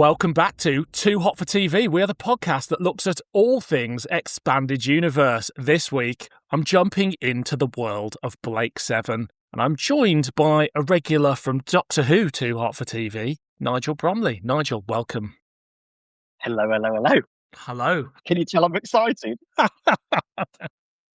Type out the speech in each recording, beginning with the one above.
Welcome back to Too Hot for TV. We are the podcast that looks at all things expanded universe. This week, I'm jumping into the world of Blake Seven, and I'm joined by a regular from Doctor Who Too Hot for TV, Nigel Bromley. Nigel, welcome. Hello, hello, hello. Hello. Can you tell I'm excited?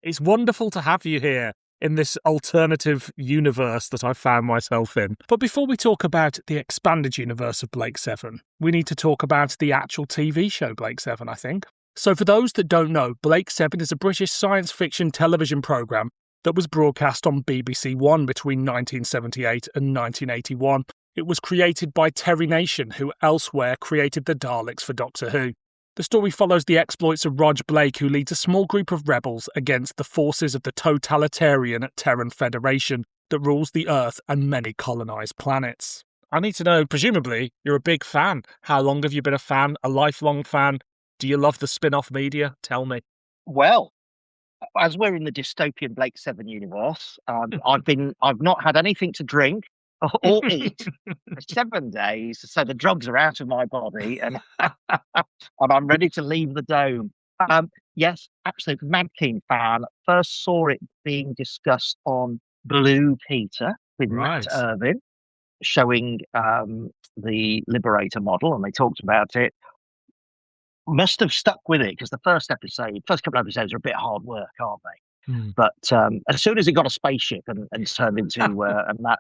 It's wonderful to have you here in this alternative universe that I found myself in. But before we talk about the expanded universe of Blake Seven, we need to talk about the actual TV show Blake Seven, I think. So for those that don't know, Blake Seven is a British science fiction television programme that was broadcast on BBC One between 1978 and 1981. It was created by Terry Nation, who elsewhere created the Daleks for Doctor Who. The story follows the exploits of Rog Blake, who leads a small group of rebels against the forces of the totalitarian Terran Federation that rules the Earth and many colonised planets. I need to know, presumably, you're a big fan. How long have you been a fan, a lifelong fan? Do you love the spin-off media? Tell me. Well, as we're in the dystopian Blake Seven universe, I've not had anything to drink or eat for 7 days, so the drugs are out of my body, and and I'm ready to leave the dome. Yes, absolute mad keen fan. First saw it being discussed on Blue Peter with Matt Irvin, showing the Liberator model, and they talked about it. Must have stuck with it because the first couple of episodes are a bit hard work, aren't they? But as soon as it got a spaceship and turned into and that,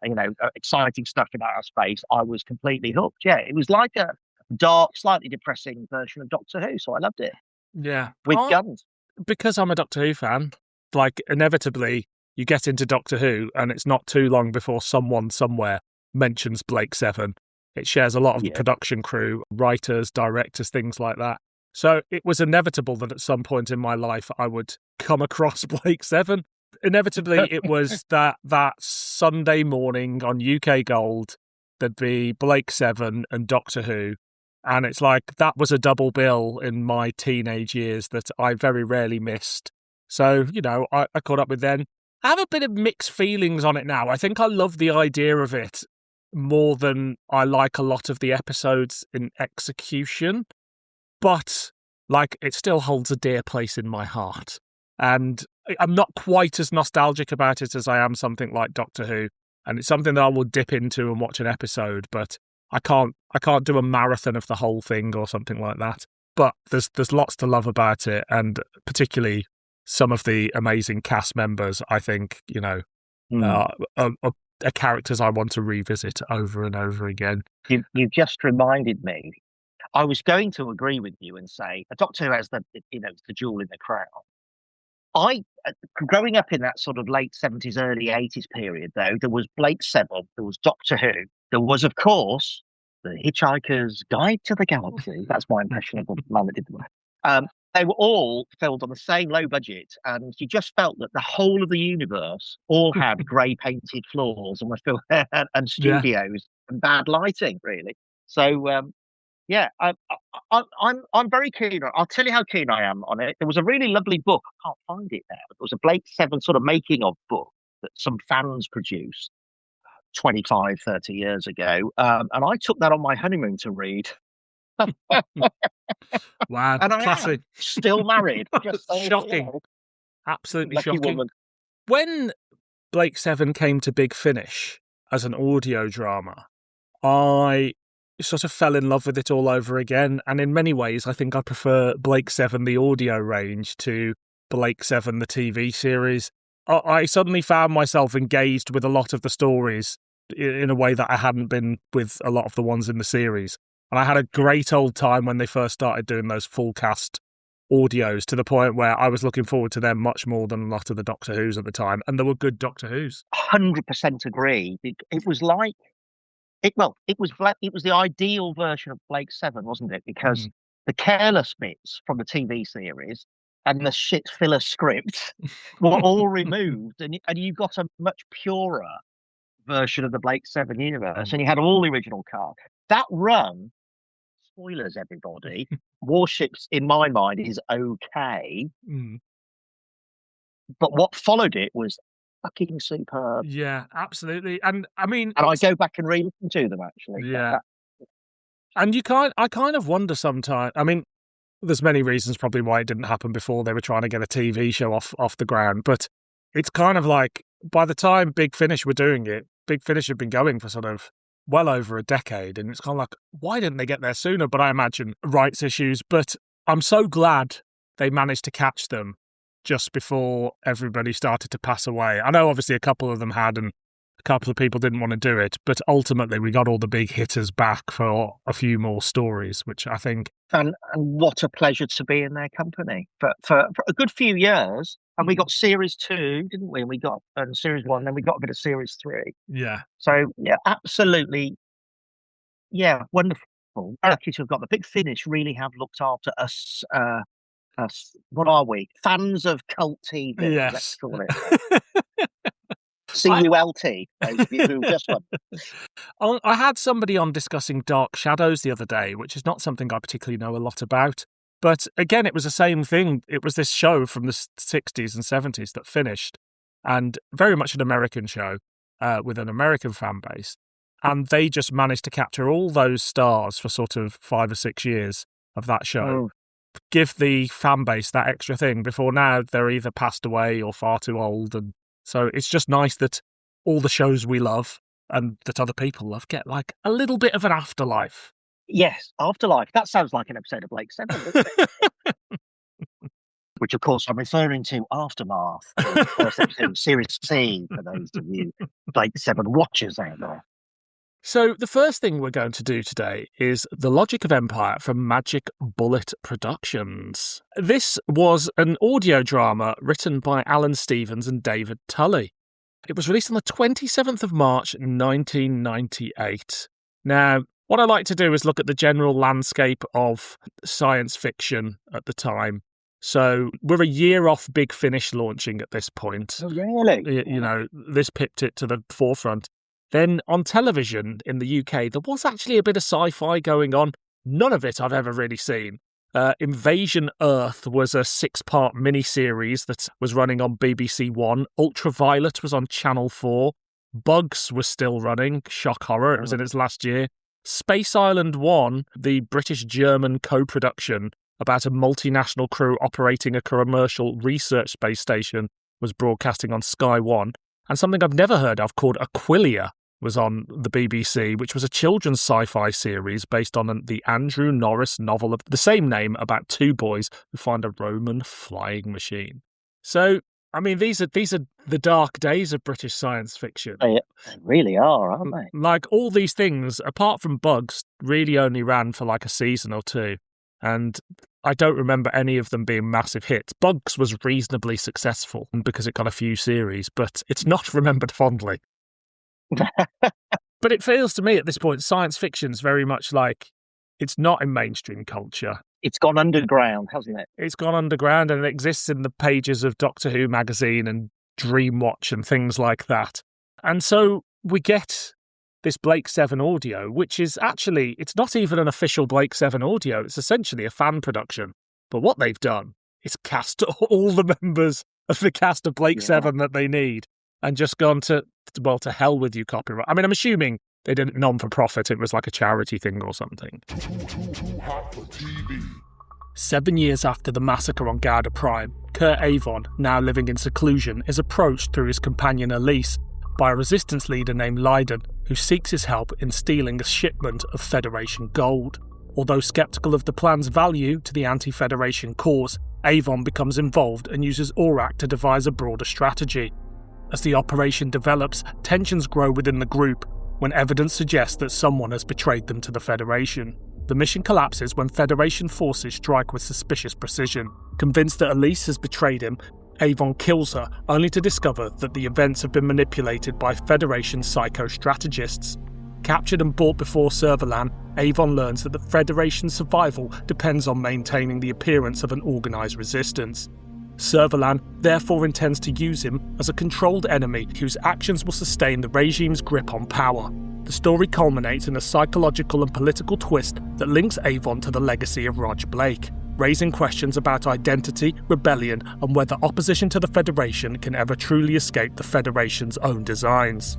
exciting stuff in outer space, I was completely hooked. Yeah, it was like a dark, slightly depressing version of Doctor Who, so I loved it. Yeah, with guns. Because I'm a Doctor Who fan, like inevitably you get into Doctor Who, and it's not too long before someone somewhere mentions Blake Seven. It shares a lot of the production crew, writers, directors, things like that. So it was inevitable that at some point in my life I would come across Blake Seven. Inevitably, it was that Sunday morning on UK Gold, there'd be Blake Seven and Doctor Who. And it's like that was a double bill in my teenage years that I very rarely missed. So, I caught up with them. I have a bit of mixed feelings on it now. I think I love the idea of it more than I like a lot of the episodes in execution. But, it still holds a dear place in my heart. And I'm not quite as nostalgic about it as I am something like Doctor Who. And it's something that I will dip into and watch an episode, but I can't do a marathon of the whole thing or something like that. But there's lots to love about it, and particularly some of the amazing cast members, I think, are characters I want to revisit over and over again. You just reminded me. I was going to agree with you and say a Doctor Who has the jewel in the crown. Growing up in that sort of late 70s, early 80s period, though, there was Blake Seven, there was Doctor Who, there was, of course, The Hitchhiker's Guide to the Galaxy. That's my impression of the man that did the work. They were all filmed on the same low budget, and you just felt that the whole of the universe all had grey painted floors and were filmed and studios and bad lighting, really. So. I'm very keen. I'll tell you how keen I am on it. There was a really lovely book. I can't find it now. It was a Blake Seven sort of making of book that some fans produced 25, 30 years ago. And I took that on my honeymoon to read. Wow, and classic. I am still married. Just shocking. Absolutely lucky shocking. Woman. When Blake Seven came to Big Finish as an audio drama, I sort of fell in love with it all over again. And in many ways, I think I prefer Blake Seven, the audio range, to Blake Seven, the TV series. I suddenly found myself engaged with a lot of the stories in a way that I hadn't been with a lot of the ones in the series. And I had a great old time when they first started doing those full cast audios, to the point where I was looking forward to them much more than a lot of the Doctor Who's at the time. And there were good Doctor Who's. 100% agree. It was like, it was the ideal version of Blake Seven, wasn't it? Because the careless bits from the TV series and the shit filler script were all removed, and you got a much purer version of the Blake Seven universe, and you had all the original cast. That run, spoilers, everybody, Warships, in my mind, is okay, but what followed it was fucking superb. Yeah, absolutely. And I mean, and I go back and re-listen to them, actually. Yeah. And I kind of wonder sometimes. I mean, there's many reasons probably why it didn't happen before. They were trying to get a TV show off the ground, but it's kind of like by the time Big Finish were doing it, Big Finish had been going for sort of well over a decade, and it's kind of like, why didn't they get there sooner? But I imagine rights issues. But I'm so glad they managed to catch them just before everybody started to pass away. I know obviously a couple of them had, and a couple of people didn't want to do it, but ultimately we got all the big hitters back for a few more stories, which I think... And what a pleasure to be in their company for a good few years. And we got Series 2, didn't we? And we got Series 1, then we got a bit of Series 3. Yeah. So, yeah, absolutely, yeah, wonderful. Lucky to have got the Big Finish really have looked after us, what are we? Fans of cult TV, yes. Let's call it. C-U-L-T, those of you who just won. I had somebody on discussing Dark Shadows the other day, which is not something I particularly know a lot about. But again, it was the same thing. It was this show from the 60s and 70s that finished, and very much an American show with an American fan base. And they just managed to capture all those stars for sort of 5 or 6 years of that show. Give the fan base that extra thing before now they're either passed away or far too old. And so it's just nice that all the shows we love and that other people love get like a little bit of an afterlife. Yes, Afterlife. That sounds like an episode of Blake 7, doesn't it? Which, of course, I'm referring to Aftermath, the first episode of Series C, for those of you Blake 7 watchers out there. So the first thing we're going to do today is The Logic of Empire from Magic Bullet Productions. This was an audio drama written by Alan Stevens and David Tulley. It was released on the 27th of March, 1998. Now, what I like to do is look at the general landscape of science fiction at the time. So we're a year off Big Finish launching at this point. Oh, really? You know, this pipped it to the forefront. Then on television in the UK, there was actually a bit of sci-fi going on. None of it I've ever really seen. Invasion Earth was a 6-part miniseries that was running on BBC One. Ultraviolet was on Channel 4. Bugs was still running. Shock horror. It was in its last year. Space Island 1, the British-German co-production about a multinational crew operating a commercial research space station, was broadcasting on Sky One. And something I've never heard of called Aquilia was on the BBC, which was a children's sci-fi series based on the Andrew Norris novel of the same name about 2 boys who find a Roman flying machine. So, I mean, these are the dark days of British science fiction. They really are, aren't they? Like, all these things, apart from Bugs, really only ran for like a season or 2. And I don't remember any of them being massive hits. Bugs was reasonably successful because it got a few series, but it's not remembered fondly. But it feels to me at this point, science fiction's very much like it's not in mainstream culture. It's gone underground, hasn't it? It's gone underground and it exists in the pages of Doctor Who magazine and Dreamwatch and things like that. And so we get this Blake 7 audio, which is actually, it's not even an official Blake 7 audio. It's essentially a fan production. But what they've done is cast all the members of the cast of Blake 7 that they need and just gone to hell with you, copyright. I mean, I'm assuming they did it non-for-profit. It was like a charity thing or something. 7 years after the massacre on Garda Prime, Kurt Avon, now living in seclusion, is approached through his companion Elise by a resistance leader named Lydon, who seeks his help in stealing a shipment of Federation gold. Although sceptical of the plan's value to the anti-Federation cause, Avon becomes involved and uses Aurak to devise a broader strategy. As the operation develops, tensions grow within the group when evidence suggests that someone has betrayed them to the Federation. The mission collapses when Federation forces strike with suspicious precision. Convinced that Elise has betrayed him, Avon kills her, only to discover that the events have been manipulated by Federation psycho-strategists. Captured and brought before Servalan, Avon learns that the Federation's survival depends on maintaining the appearance of an organised resistance. Servalan therefore intends to use him as a controlled enemy whose actions will sustain the regime's grip on power. The story culminates in a psychological and political twist that links Avon to the legacy of Rog Blake, raising questions about identity, rebellion, and whether opposition to the Federation can ever truly escape the Federation's own designs.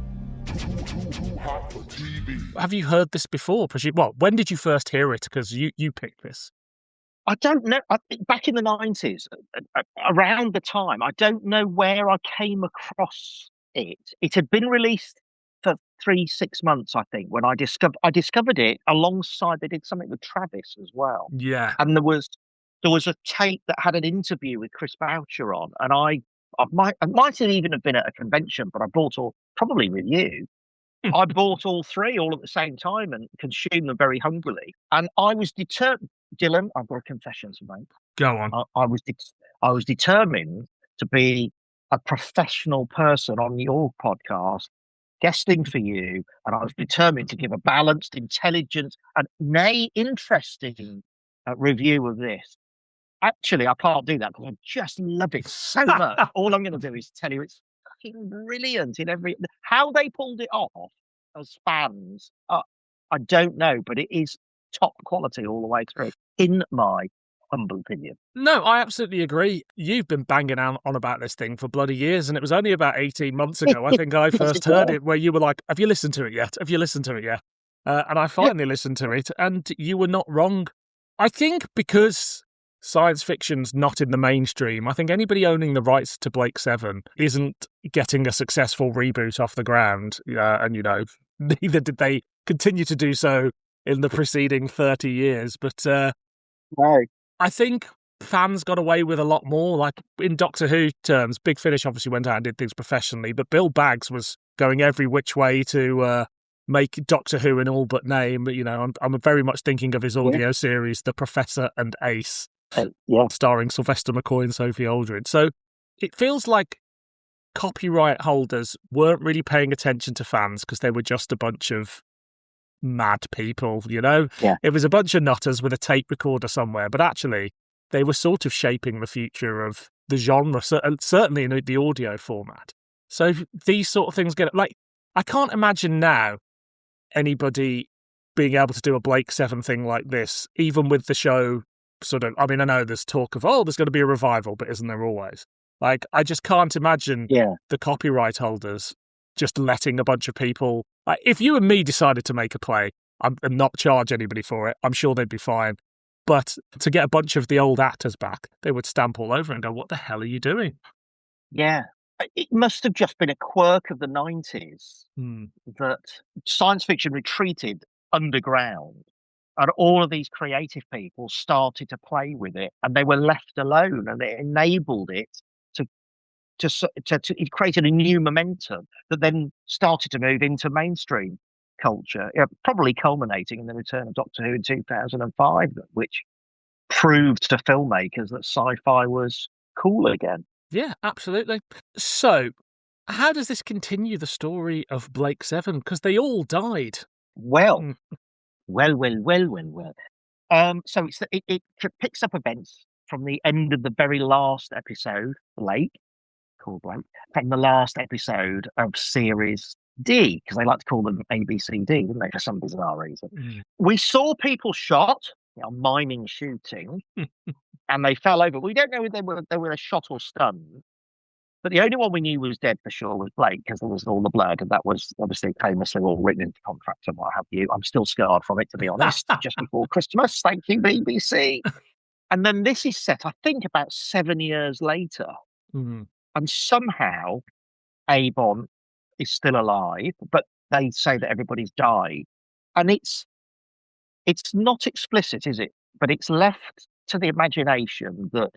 Have you heard this before? Well, when did you first hear it? Because you picked this. I don't know. Back in the 90s, around the time, I don't know where I came across it. It had been released for 6 months, I think, when I discovered it alongside. They did something with Travis as well, Yeah. and there was a tape that had an interview with Chris Boucher on, and I might have even have been at a convention, but I bought all, probably with you. I bought all three all at the same time and consumed them very hungrily. And I was determined, Dylan, I've got a confession to make. Go on. I was determined to be a professional person on your podcast, guesting for you, and I was determined to give a balanced, intelligent, and nay, interesting review of this. Actually, I can't do that because I just love it so much. All I'm going to do is tell you it's fucking brilliant in every how they pulled it off as fans. I don't know, but it is top quality all the way through, in my humble opinion. No, I absolutely agree. You've been banging on about this thing for bloody years, and it was only about 18 months ago, I think I first heard it, where you were like, have you listened to it yet? Have you listened to it yet? And I finally listened to it, and you were not wrong. I think because science fiction's not in the mainstream, I think anybody owning the rights to Blake 7 isn't getting a successful reboot off the ground. And, neither did they continue to do so in the preceding 30 years. But Right. I think fans got away with a lot more. Like in Doctor Who terms, Big Finish obviously went out and did things professionally, but Bill Baggs was going every which way to make Doctor Who an all but name. But, I'm very much thinking of his audio series, The Professor and Ace. Starring Sylvester McCoy and Sophie Aldred. So it feels like copyright holders weren't really paying attention to fans because they were just a bunch of mad people, Yeah. It was a bunch of nutters with a tape recorder somewhere, but actually they were sort of shaping the future of the genre, certainly in the audio format. So these sort of things I can't imagine now anybody being able to do a Blake 7 thing like this, even with the show I know there's talk of, there's going to be a revival, but isn't there always? Like, I just can't imagine the copyright holders just letting a bunch of people, like, if you and me decided to make a play and not charge anybody for it, I'm sure they'd be fine. But to get a bunch of the old actors back, they would stamp all over and go, what the hell are you doing? Yeah. It must have just been a quirk of the 90s that science fiction retreated underground. And all of these creative people started to play with it, and they were left alone, and it enabled it it created a new momentum that then started to move into mainstream culture, probably culminating in the return of Doctor Who in 2005, which proved to filmmakers that sci-fi was cool again. Yeah, absolutely. So, how does this continue the story of Blake 7? Because they all died. Well. So it picks up events from the end of the very last episode, Blake, from the last episode of Series D, because they like to call them A, B, C, D, didn't they, for some bizarre reason. We saw people shot, miming shooting, and they fell over. We don't know if they were shot or stunned. But the only one we knew was dead for sure was Blake, because there was all the blood, and that was obviously famously all written into contracts and what have you. I'm still scarred from it, to be honest, just before Christmas. Thank you, BBC. And then this is set, I think, about 7 years later. And somehow Avon is still alive, but they say that everybody's died. And it's not explicit, is it? But it's left to the imagination that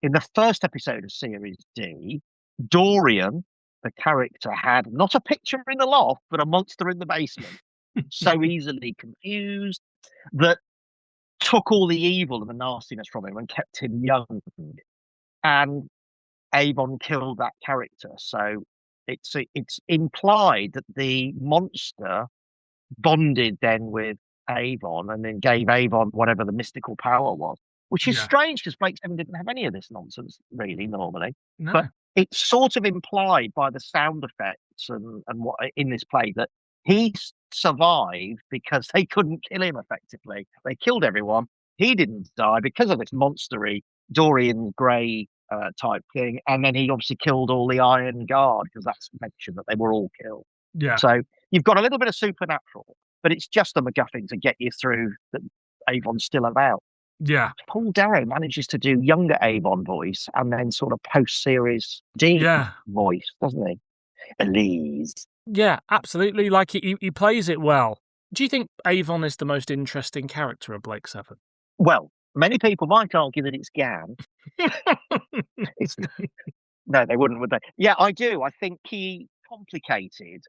in the first episode of Series D, Dorian, the character, had not a picture in the loft, but a monster in the basement. So easily confused that took all the evil and the nastiness from him and kept him young. And Avon killed that character. So it's implied that the monster bonded then with Avon and then gave Avon whatever the mystical power was, which is strange because Blake 7 didn't have any of this nonsense really normally. No. But it's sort of implied by the sound effects and what in this play that he survived because they couldn't kill him effectively. They killed everyone. He didn't die because of this monstery Dorian Gray type thing. And then he obviously killed all the Iron Guard because that's mentioned that they were all killed. Yeah. So you've got a little bit of supernatural, but it's just the MacGuffin to get you through that Avon's still about. Yeah. Paul Darrow manages to do younger Avon voice and then sort of post-series D voice, doesn't he? Elise. Yeah, absolutely. Like, he plays it well. Do you think Avon is the most interesting character of Blake Seven? Well, many people might argue that it's Gan. No, they wouldn't, would they? Yeah, I do. I think he's complicated.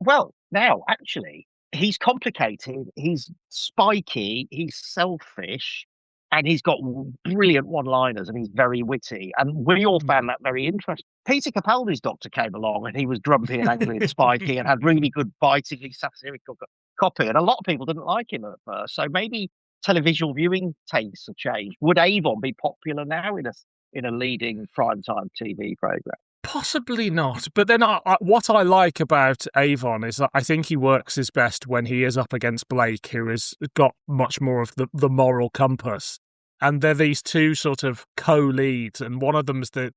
Well, now, actually, he's complicated, he's spiky, he's selfish, and he's got brilliant one-liners, and he's very witty, and we all found that very interesting. Peter Capaldi's Doctor came along, and he was grumpy and angry and spiky and had really good bitingly satirical copy, and a lot of people didn't like him at first, so maybe televisual viewing tastes have changed. Would Avon be popular now in a leading primetime TV programme? Possibly not. But then what I like about Avon is that I think he works his best when he is up against Blake, who has got much more of the moral compass. And they're these two sort of co-leads, and one of them's they're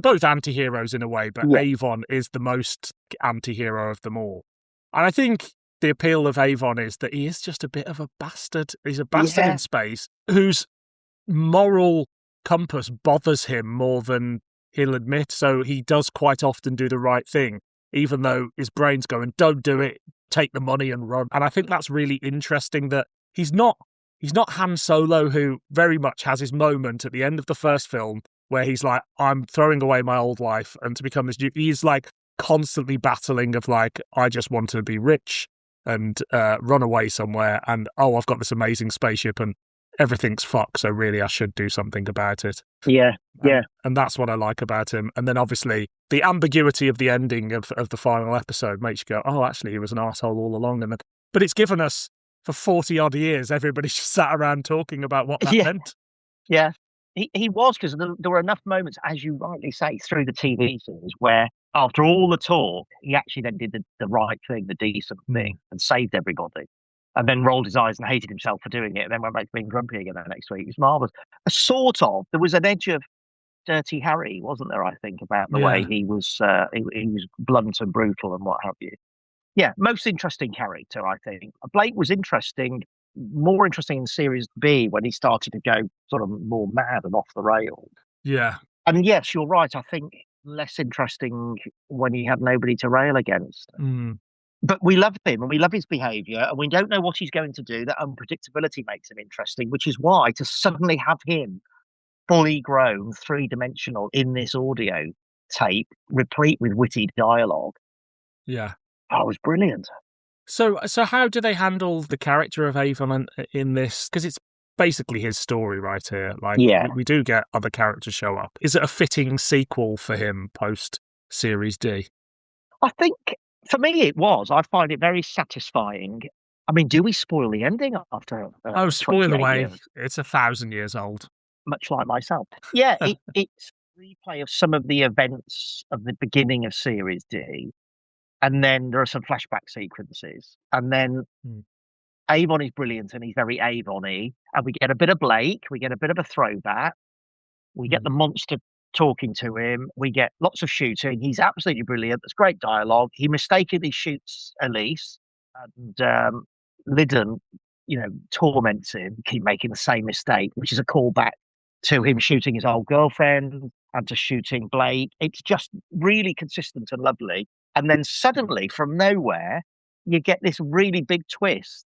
both anti-heroes in a way, but Avon is the most anti-hero of them all. And I think the appeal of Avon is that he is just a bit of a bastard. He's a bastard in space whose moral compass bothers him more than he'll admit, so he does quite often do the right thing, even though his brain's going, don't do it, take the money and run. And I think that's really interesting that he's not Han Solo, who very much has his moment at the end of the first film where he's like, I'm throwing away my old life and to become this Duke. He's like constantly battling of like, I just want to be rich and run away somewhere, and I've got this amazing spaceship and everything's fucked, so really I should do something about it. And that's what I like about him. And then obviously the ambiguity of the ending of the final episode makes you go, oh, actually he was an arsehole all along. But it's given us, for 40 odd years, everybody just sat around talking about what that meant. Yeah, he was, because there were enough moments, as you rightly say, through the TV series where after all the talk, he actually then did the right thing, the decent thing, and saved everybody. And then rolled his eyes and hated himself for doing it, and then went back to being grumpy again the next week. It was marvellous. There was an edge of Dirty Harry, wasn't there, I think, about the way he was blunt and brutal and what have you. Yeah, most interesting character, I think. Blake was more interesting in Series B when he started to go sort of more mad and off the rails. Yeah. And yes, you're right, I think less interesting when he had nobody to rail against. But we love him and we love his behaviour, and we don't know what he's going to do. That unpredictability makes him interesting, which is why to suddenly have him fully grown, three-dimensional in this audio tape, replete with witty dialogue. Yeah. That was brilliant. So how do they handle the character of Avon in this? Because it's basically his story right here. Like, we do get other characters show up. Is it a fitting sequel for him post-Series D? I think, for me, it was. I find it very satisfying. I mean, do we spoil the ending after? Spoil away. Years? It's 1,000 years old. Much like myself. Yeah, it's a replay of some of the events of the beginning of Series D, and then there are some flashback sequences, and then Avon is brilliant, and he's very Avon-y, and we get a bit of Blake, we get a bit of a throwback, we get the monster talking to him, we get lots of shooting. He's absolutely brilliant. There's great dialogue. He mistakenly shoots Elise, and Liddon, torments him, keep making the same mistake, which is a callback to him shooting his old girlfriend and to shooting Blake. It's just really consistent and lovely. And then suddenly, from nowhere, you get this really big twist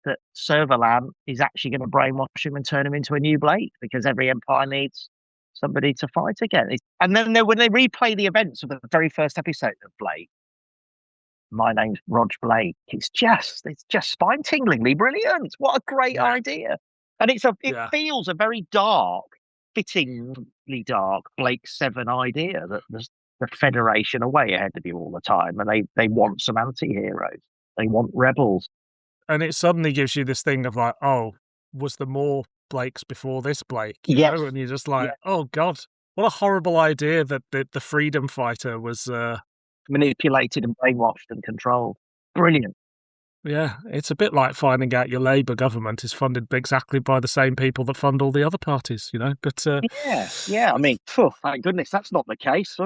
that Servalan is actually going to brainwash him and turn him into a new Blake, because every empire needs somebody to fight against. And then when they replay the events of the very first episode of Blake, my name's Rog Blake, it's just spine-tinglingly brilliant. What a great idea. And it feels a very dark, fittingly dark Blake 7 idea, that the Federation are way ahead of you all the time, and they want some anti-heroes. They want rebels. And it suddenly gives you this thing of like, oh, was there more Blakes before this Blake? Yes. And you're just like, oh God, what a horrible idea that the freedom fighter was manipulated and brainwashed and controlled. Brilliant. Yeah, it's a bit like finding out your Labour government is funded exactly by the same people that fund all the other parties, But yeah. I mean, thank goodness that's not the case.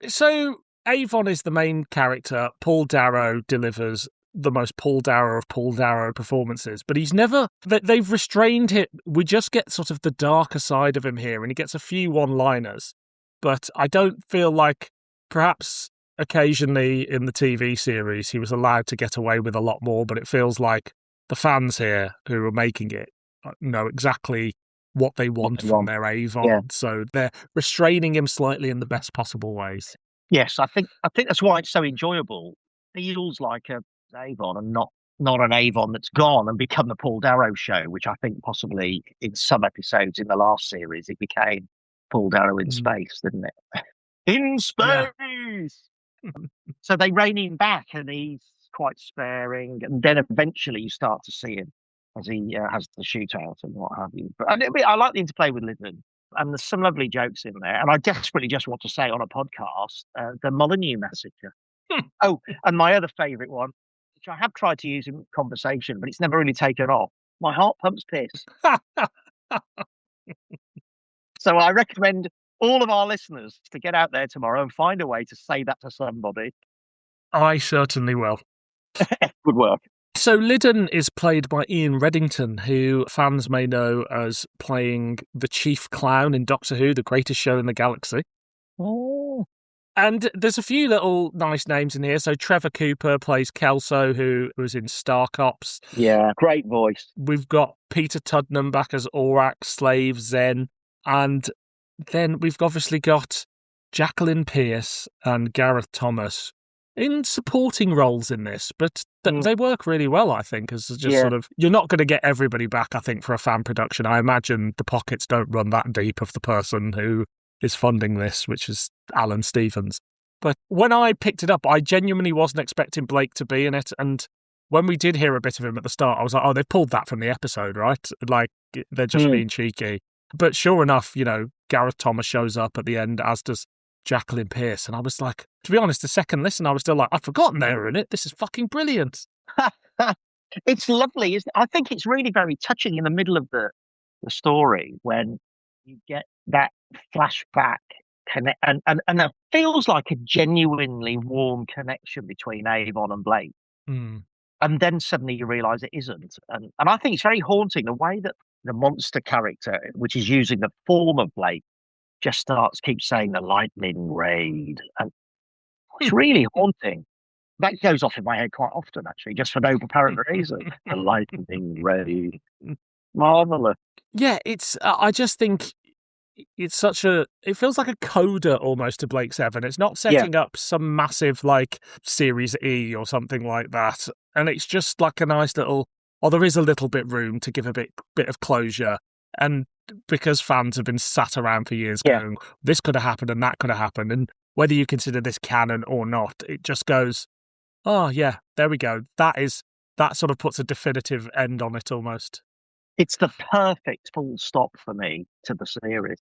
So Avon is the main character. Paul Darrow delivers the most Paul Darrow of Paul Darrow performances, but he's never... They've restrained it. We just get sort of the darker side of him here, and he gets a few one-liners. But I don't feel like perhaps occasionally in the TV series he was allowed to get away with a lot more, but it feels like the fans here who are making it know exactly what they want from their Avon, so they're restraining him slightly in the best possible ways. Yes, I think that's why it's so enjoyable. It feels like a Avon and not an Avon that's gone and become the Paul Darrow show, which I think possibly in some episodes in the last series it became Paul Darrow in space, didn't it? In space! Yeah. So they rein him back and he's quite sparing, and then eventually you start to see him as he has the shootout and what have you. But I like the interplay with Lyndon, and there's some lovely jokes in there. And I desperately just want to say on a podcast, the Molyneux Massacre. Oh, and my other favourite one, which I have tried to use in conversation, but it's never really taken off. My heart pumps piss. So I recommend all of our listeners to get out there tomorrow and find a way to say that to somebody. I certainly will. Good work. So Lyndon is played by Ian Reddington, who fans may know as playing the chief clown in Doctor Who, the greatest show in the galaxy. Oh. And there's a few little nice names in here. So Trevor Cooper plays Kelso, who was in Star Cops. Yeah, great voice. We've got Peter Tuddenham back as Aurak, Slave, Zen. And then we've obviously got Jacqueline Pearce and Gareth Thomas in supporting roles in this, but they work really well, I think, as just sort of... You're not going to get everybody back, I think, for a fan production. I imagine the pockets don't run that deep of the person who is funding this, which is Alan Stevens. But when I picked it up, I genuinely wasn't expecting Blake to be in it, and when we did hear a bit of him at the start, I was like, oh, they've pulled that from the episode, right? Like, they're just being cheeky. But sure enough, Gareth Thomas shows up at the end, as does Jacqueline Pearce, and I was like, to be honest, the second listen, I was still like, I'd forgotten they were in it. This is fucking brilliant. It's lovely, isn't it? I think it's really very touching in the middle of the story when you get that flashback connect, and it feels like a genuinely warm connection between Avon and Blake. And then suddenly you realise it isn't. And I think it's very haunting the way that the monster character, which is using the form of Blake, just keeps saying the lightning raid. And it's really haunting. That goes off in my head quite often, actually, just for no apparent reason. The lightning raid. Marvellous. Yeah, it's, I just think it's it feels like a coda almost to Blake 7. It's not setting up some massive, like, Series E or something like that. And it's just like a nice little, there is a little bit room to give a bit of closure. And because fans have been sat around for years going, this could have happened and that could have happened, and whether you consider this canon or not, it just goes, oh yeah, there we go. That sort of puts a definitive end on it almost. It's the perfect full stop for me to the series.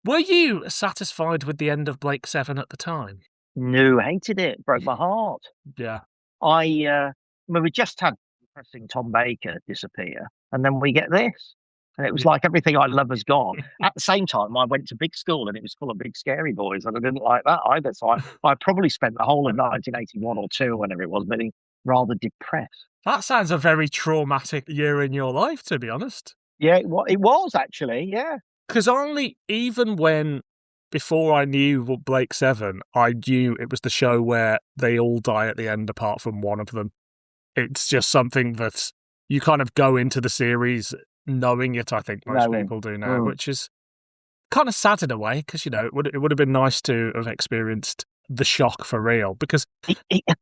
Were you satisfied with the end of Blake 7 at the time? No, hated it. Broke my heart. Yeah. We just had depressing Tom Baker disappear, and then we get this. And it was like everything I love has gone. At the same time, I went to big school and it was full of big scary boys, and I didn't like that either. So I probably spent the whole of 1981 or 2, whenever it was, being rather depressed. That sounds a very traumatic year in your life, to be honest. Yeah, it was actually, yeah. Because before I knew Blake 7, I knew it was the show where they all die at the end apart from one of them. It's just something that you kind of go into the series knowing it, I think most people do now, which is kind of sad in a way, because, it would have been nice to have experienced the shock for real, because...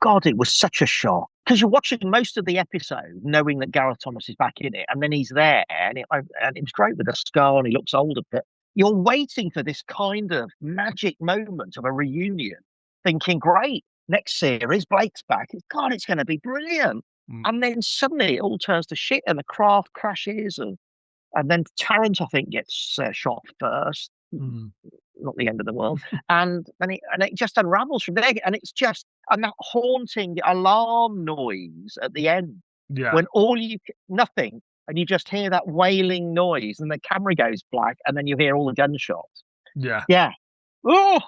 God, it was such a shock. Because you're watching most of the episode knowing that Gareth Thomas is back in it, and then he's there, and it was great with the scar, and he looks older, but you're waiting for this kind of magic moment of a reunion, thinking, great, next series, Blake's back. God, it's going to be brilliant. And then suddenly it all turns to shit, and the craft crashes, and then Tarrant, I think, gets shot first. Not the end of the world. And it just unravels from there. And it's just that haunting alarm noise at the end. Yeah. When nothing, and you just hear that wailing noise, and the camera goes black, and then you hear all the gunshots. Yeah. Yeah. Oh!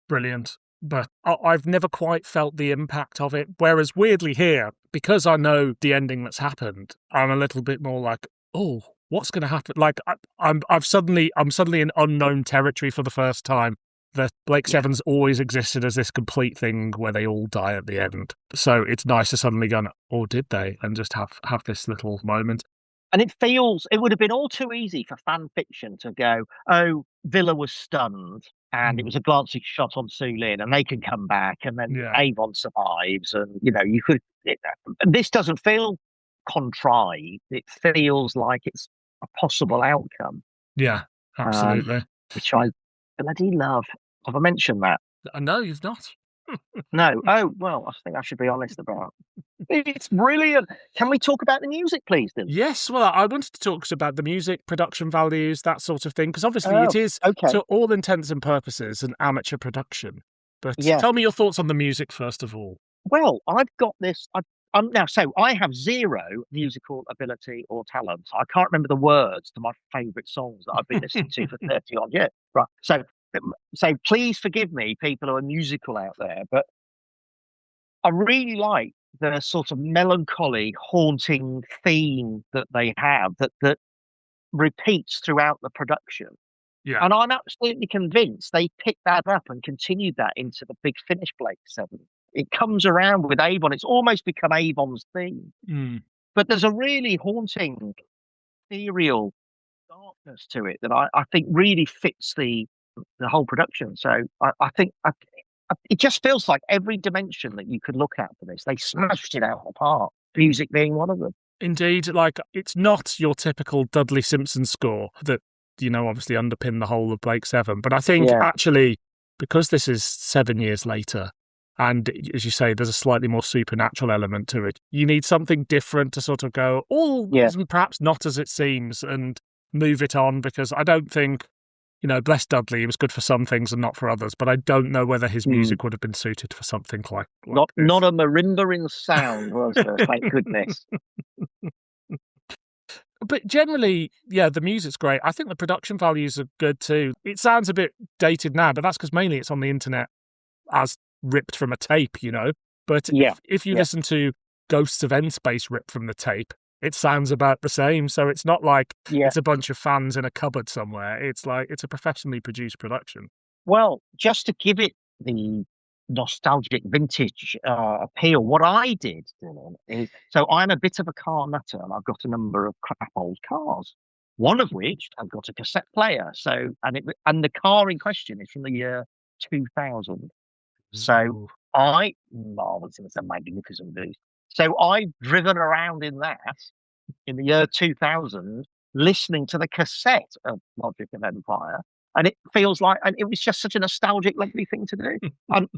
Brilliant. but I've never quite felt the impact of it. Whereas weirdly here, because I know the ending that's happened, I'm a little bit more like, oh, what's going to happen? Like I'm suddenly in unknown territory for the first time. That Blake Seven's always existed as this complete thing where they all die at the end. So it's nice to suddenly go, oh, did they? And just have this little moment. And it would have been all too easy for fan fiction to go, oh, Villa was stunned and it was a glancing shot on Sulin and they can come back and then Avon survives. And, this doesn't feel contrived. It feels like it's a possible outcome. Yeah, absolutely. Which I bloody love. Have I mentioned that? No, you've not. No. Oh, well, I think I should be honest about it. It's brilliant. Can we talk about the music, please, Dylan? Yes, well, I wanted to talk about the music, production values, that sort of thing, because obviously it is, to all intents and purposes, an amateur production. But tell me your thoughts on the music, first of all. Well, I've got this. So I have zero musical ability or talent. I can't remember the words to my favourite songs that I've been listening to for 30 odd years. Right. So please forgive me, people who are musical out there, but I really like the sort of melancholy, haunting theme that they have that repeats throughout the production. Yeah. And I'm absolutely convinced they picked that up and continued that into the big finish Blake 7. It comes around with Avon. It's almost become Avon's theme. But there's a really haunting, ethereal darkness to it that I think really fits the whole production. So I think it just feels like every dimension that you could look at for this, they smashed it out of the park, music being one of them. Indeed, like, it's not your typical Dudley Simpson score that, obviously underpin the whole of Blake 7. But I think actually, because this is 7 years later, and as you say, there's a slightly more supernatural element to it, you need something different to sort of go, perhaps not as it seems, and move it on, because I don't think, bless Dudley, he was good for some things and not for others, but I don't know whether his music would have been suited for something like not this. Not a marimba in sound, was there? Thank goodness. But generally, the music's great. I think the production values are good too. It sounds a bit dated now, but that's because mainly it's on the internet as ripped from a tape, But if you listen to Ghosts of N-Space ripped from the tape, it sounds about the same. So it's not like it's a bunch of fans in a cupboard somewhere. It's like it's a professionally produced production. Well, just to give it the nostalgic vintage appeal, what I did, Dylan, is, so I'm a bit of a car nutter and I've got a number of crap old cars, one of which I've got a cassette player. So and the car in question is from the year 2000. So marvelous, it's a magnificent beast. So I've driven around in that in the year 2000, listening to the cassette of Logic of Empire, and it feels like, and it was just such a nostalgic, lovely thing to do. And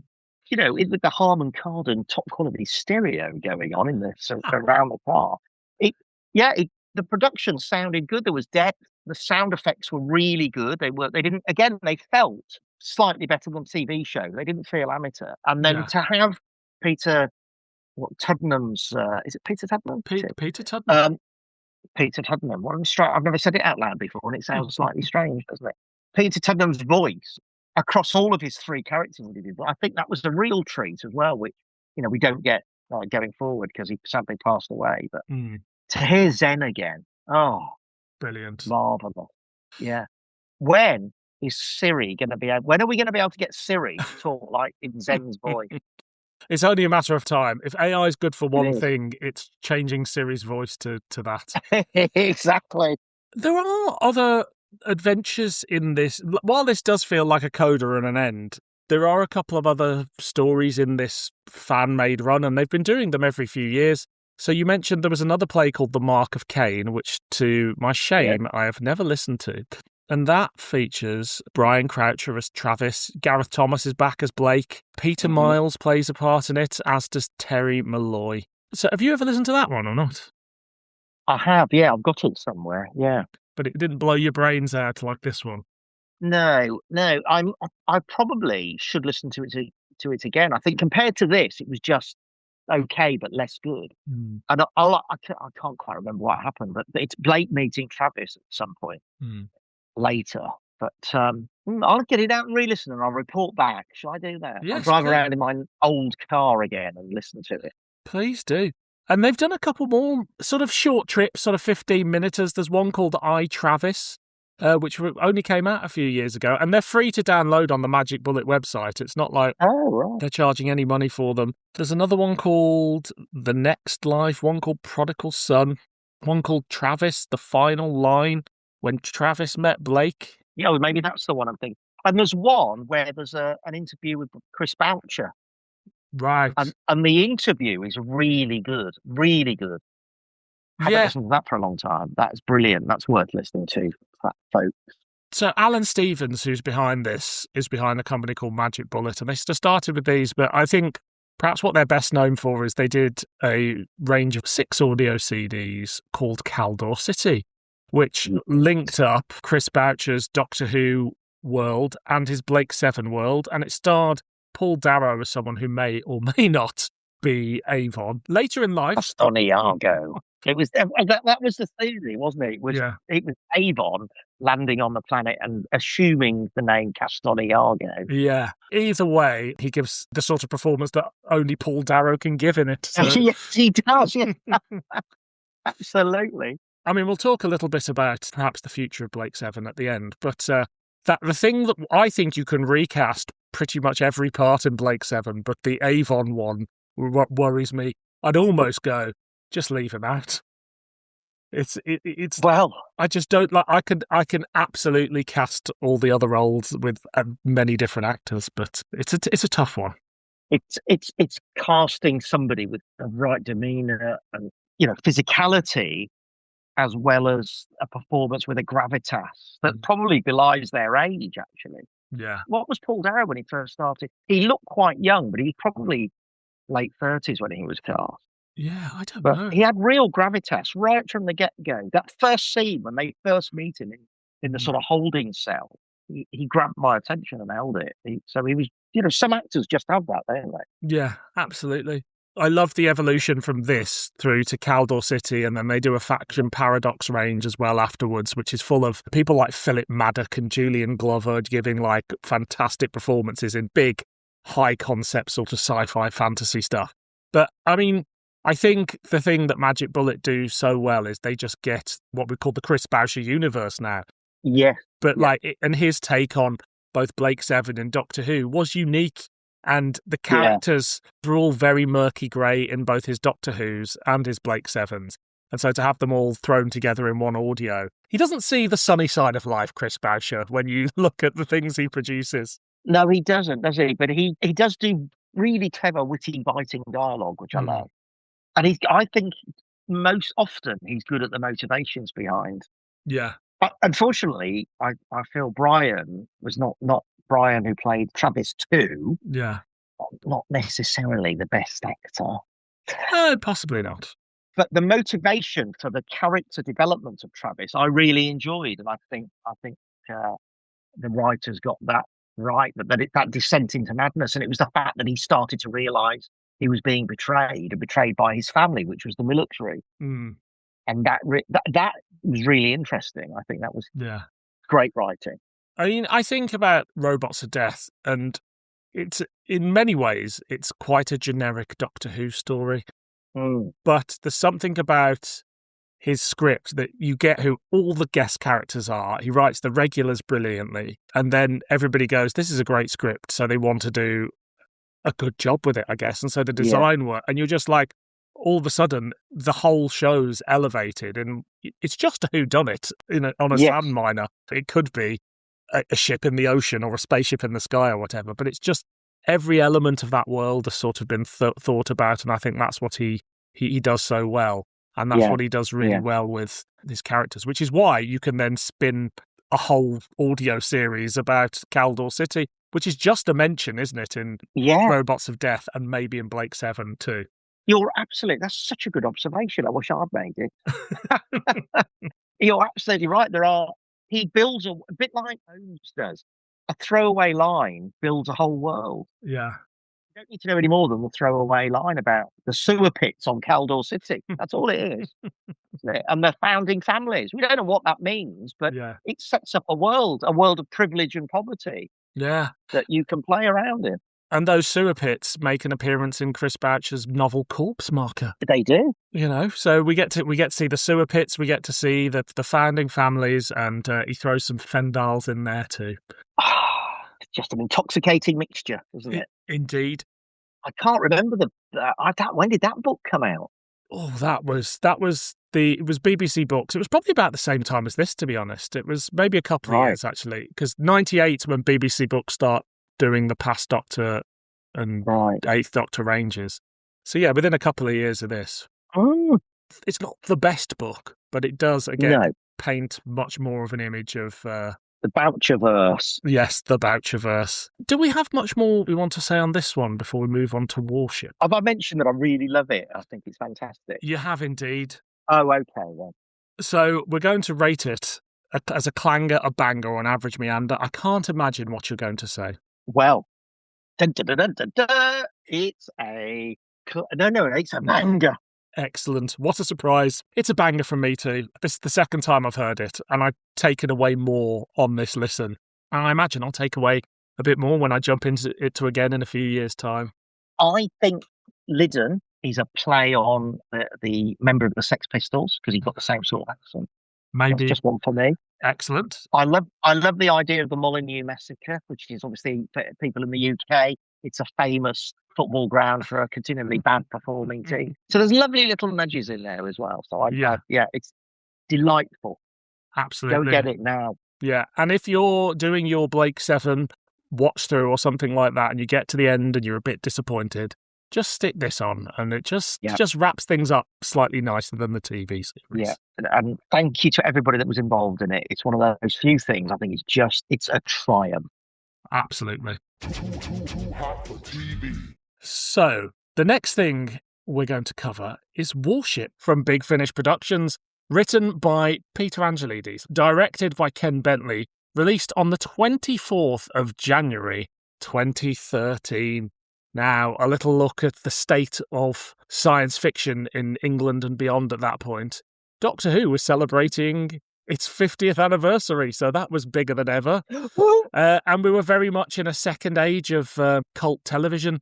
with the Harman Kardon top quality stereo going on in this around the car, the production sounded good. There was depth. The sound effects were really good. They felt slightly better than TV show. They didn't feel amateur. And then to have Peter, Tuddenham's, is it Peter Tuddenham? Peter Tuddenham. Peter Tuddenham. I've never said it out loud before, and it sounds slightly strange, doesn't it? Peter Tuddenham's voice across all of his three characters that he did. But I think that was a real treat as well, which we don't get going forward because he sadly passed away. But to hear Zen again, brilliant, marvelous. Yeah. When is Siri going to be able? When are we going to be able to get Siri to talk like in Zen's voice? It's only a matter of time. If AI is good for one thing, it's changing Siri's voice to that. Exactly. There are other adventures in this. While this does feel like a coda and an end, there are a couple of other stories in this fan-made run, and they've been doing them every few years. So you mentioned there was another play called The Mark of Cain, which, to my shame, I have never listened to. And that features Brian Croucher as Travis, Gareth Thomas is back as Blake, Peter Miles plays a part in it, as does Terry Malloy. So have you ever listened to that one or not? I have, I've got it somewhere, But it didn't blow your brains out like this one? No. I probably should listen to it again. I think compared to this, it was just okay, but less good. And I can't quite remember what happened, but it's Blake meeting Travis at some point. Later. But I'll get it out and re-listen, and I'll report back. Shall I do that? I'll Yes, drive please. around in my old car again and listen to it. Please do. And they've done a couple more sort of short trips, sort of 15-minuters. There's one called I, Travis, which only came out a few years ago. And they're free to download on the Magic Bullet website. It's not like they're charging any money for them. There's another one called The Next Life, one called Prodigal Son, one called Travis, The Final Line, When Travis Met Blake. Yeah, well, maybe that's the one I'm thinking. And there's one where there's an interview with Chris Boucher. Right. And the interview is really good. Really good. I haven't listened to that for a long time. That's brilliant. That's worth listening to, folks. So Alan Stevens, who's behind this, is behind a company called Magic Bullet. And they started with these, but I think perhaps what they're best known for is they did a range of 6 audio CDs called Caldor City, which linked up Chris Boucher's Doctor Who world and his Blake Seven world. And it starred Paul Darrow as someone who may or may not be Avon. Later in life... Astoniago. It was that was the theory, wasn't it? It was Avon landing on the planet and assuming the name Castoniago. Yeah. Either way, he gives the sort of performance that only Paul Darrow can give in it. So. Yes, he does. Yeah. Absolutely. I mean, we'll talk a little bit about perhaps the future of Blake Seven at the end, but that the thing that I think you can recast pretty much every part in Blake Seven, but the Avon one worries me. I'd almost go, just leave him out. It's well, I just don't like. I can absolutely cast all the other roles with many different actors, but it's a tough one. It's casting somebody with the right demeanor and physicality, as well as a performance with a gravitas that probably belies their age. Actually, yeah. What was Paul Darrow when he first started? He looked quite young, but he was probably late 30s when he was cast. Yeah, I don't know. He had real gravitas right from the get-go. That first scene when they first meet him in the sort of holding cell, he grabbed my attention and held it. So he was, some actors just have that, don't they? Yeah, absolutely. I love the evolution from this through to Caldor City, and then they do a Faction Paradox range as well afterwards, which is full of people like Philip Maddock and Julian Glover giving like fantastic performances in big, high-concept sort of sci-fi fantasy stuff. But, I mean... I think the thing that Magic Bullet do so well is they just get what we call the Chris Boucher universe now. Yeah. But and his take on both Blake Seven and Doctor Who was unique, and the characters were all very murky grey in both his Doctor Who's and his Blake Sevens. And so to have them all thrown together in one audio, he doesn't see the sunny side of life, Chris Boucher, when you look at the things he produces. No, he doesn't, does he? But he does do really clever, witty, biting dialogue, which I love. And I think most often he's good at the motivations behind. Yeah. But unfortunately, I feel Brian was not Brian who played Travis 2. Yeah. Not necessarily the best actor. Possibly not. But the motivation for the character development of Travis, I really enjoyed. And I think the writers got that right, that descent into madness. And it was the fact that he started to realise he was being betrayed by his family, which was the military. Mm. And that was really interesting. I think that was great writing. I mean, I think about Robots of Death, and it's in many ways, it's quite a generic Doctor Who story. Mm. But there's something about his script that you get who all the guest characters are. He writes the regulars brilliantly. And then everybody goes, this is a great script. So they want to do a good job with it, I guess. And so the design work, and you're just like, all of a sudden, the whole show's elevated, and it's just a whodunit on a sand miner. It could be a ship in the ocean or a spaceship in the sky or whatever, but it's just every element of that world has sort of been thought about, and I think that's what he does so well, and that's what he does really well with his characters, which is why you can then spin a whole audio series about Caldor City, which is just a mention, isn't it, in Robots of Death and maybe in Blake Seven too. You're absolutely, that's such a good observation. I wish I'd made it. You're absolutely right. He builds a bit like Holmes does. A throwaway line builds a whole world. Yeah. don't need to know any more than the throwaway line about the sewer pits on Caldor City. That's all it is. Isn't it? And the founding families. We don't know what that means, but it sets up a world of privilege and poverty. Yeah. That you can play around in. And those sewer pits make an appearance in Chris Boucher's novel Corpse Marker. They do. So we get to see the sewer pits, we get to see the founding families, and he throws some Fendals in there too. It's just an intoxicating mixture, isn't it? Indeed. I can't remember when did that book come out? Oh, it was BBC Books. It was probably about the same time as this, to be honest. It was maybe a couple of years, actually, because 98 when BBC Books start doing the Past Doctor and Eighth Doctor ranges. So yeah, within a couple of years of this. It's not the best book, but it does, again, paint much more of an image of... the Boucherverse. Yes, the Boucherverse. Do we have much more we want to say on this one before we move on to Warship? Have I mentioned that I really love it? I think it's fantastic. You have indeed. Oh, okay, then. So we're going to rate it as a clanger, a banger, or an average meander. I can't imagine what you're going to say. Well, it's it's a banger. Excellent. What a surprise. It's a banger from me too. This is the second time I've heard it, and I've taken away more on this listen. And I imagine I'll take away a bit more when I jump into it again in a few years' time. I think Liddon is a play on the member of the Sex Pistols, because he's got the same sort of accent. Maybe. That's just one for me. Excellent. I love the idea of the Molineux Massacre, which is obviously for people in the UK. It's a famous football ground for a continually bad performing team. So there's lovely little nudges in there as well. So it's delightful. Absolutely. Go get it now. Yeah, and if you're doing your Blake 7 watch through or something like that, and you get to the end and you're a bit disappointed, just stick this on, and it just wraps things up slightly nicer than the TV series. Yeah, and thank you to everybody that was involved in it. It's one of those few things I think it's a triumph. Absolutely. So, the next thing we're going to cover is Warship from Big Finish Productions, written by Peter Anghelides, directed by Ken Bentley, released on the 24th of January 2013. Now, a little look at the state of science fiction in England and beyond at that point. Doctor Who was celebrating its 50th anniversary, so that was bigger than ever. And we were very much in a second age of cult television.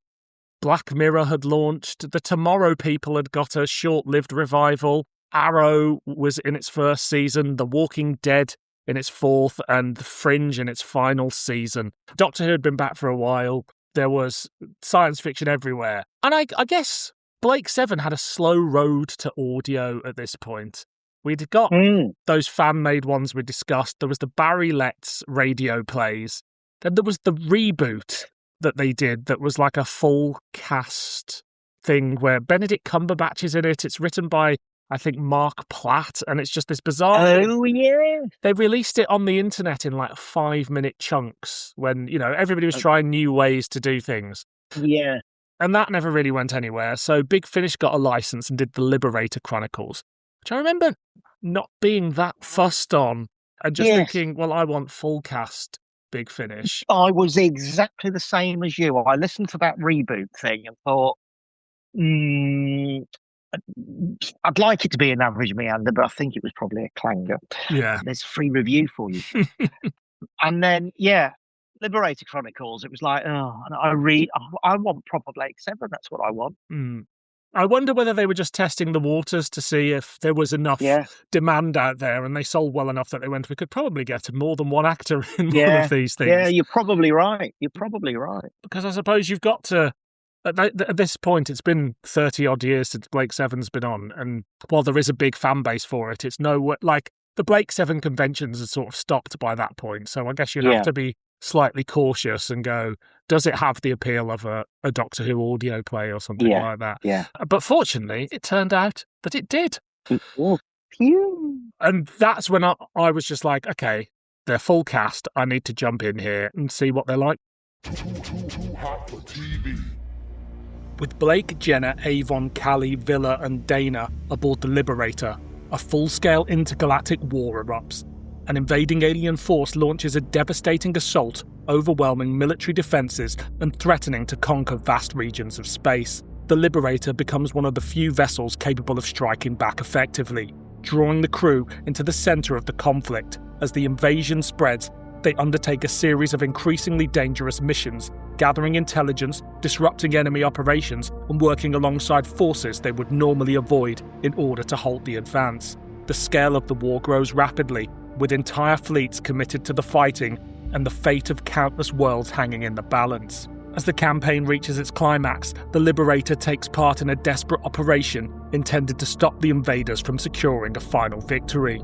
Black Mirror had launched. The Tomorrow People had got a short-lived revival. Arrow was in its first season. The Walking Dead in its fourth, and The Fringe in its final season. Doctor Who had been back for a while. There was science fiction everywhere. And I guess Blake 7 had a slow road to audio at this point. We'd got those fan-made ones we discussed. There was the Barry Letts radio plays. Then there was the reboot that they did that was like a full cast thing where Benedict Cumberbatch is in it. It's written by, I think, Mark Platt, and it's just this bizarre... Oh, yeah. They released it on the internet in like 5-minute chunks when, everybody was trying new ways to do things. Yeah. And that never really went anywhere. So Big Finish got a license and did the Liberator Chronicles, which I remember not being that fussed on and just thinking, well, I want full cast Big Finish. I was exactly the same as you. I listened to that reboot thing and thought, I'd like it to be an average meander, but I think it was probably a clanger. Yeah. There's a free review for you. And then, Liberator Chronicles, it was like, I want proper Blake 7, that's what I want. I wonder whether they were just testing the waters to see if there was enough demand out there, and they sold well enough that they went, we could probably get more than one actor in one of these things. Yeah, you're probably right. Because I suppose you've got to, at this point, it's been 30-odd years since Blake 7's been on, and while there is a big fan base for it, it's like the Blake 7 conventions are sort of stopped by that point, so I guess you'd have to be slightly cautious and go, does it have the appeal of a Doctor Who audio play or something like that? Yeah. But fortunately, it turned out that it did. Phew. And that's when I was just like, okay, they're full cast. I need to jump in here and see what they're like. With Blake, Jenna, Avon, Callie, Villa and Dana aboard the Liberator, a full-scale intergalactic war erupts. An invading alien force launches a devastating assault overwhelming military defences and threatening to conquer vast regions of space. The Liberator becomes one of the few vessels capable of striking back effectively, drawing the crew into the centre of the conflict. As the invasion spreads, they undertake a series of increasingly dangerous missions, gathering intelligence, disrupting enemy operations, and working alongside forces they would normally avoid in order to halt the advance. The scale of the war grows rapidly, with entire fleets committed to the fighting and the fate of countless worlds hanging in the balance. As the campaign reaches its climax, the Liberator takes part in a desperate operation intended to stop the invaders from securing a final victory.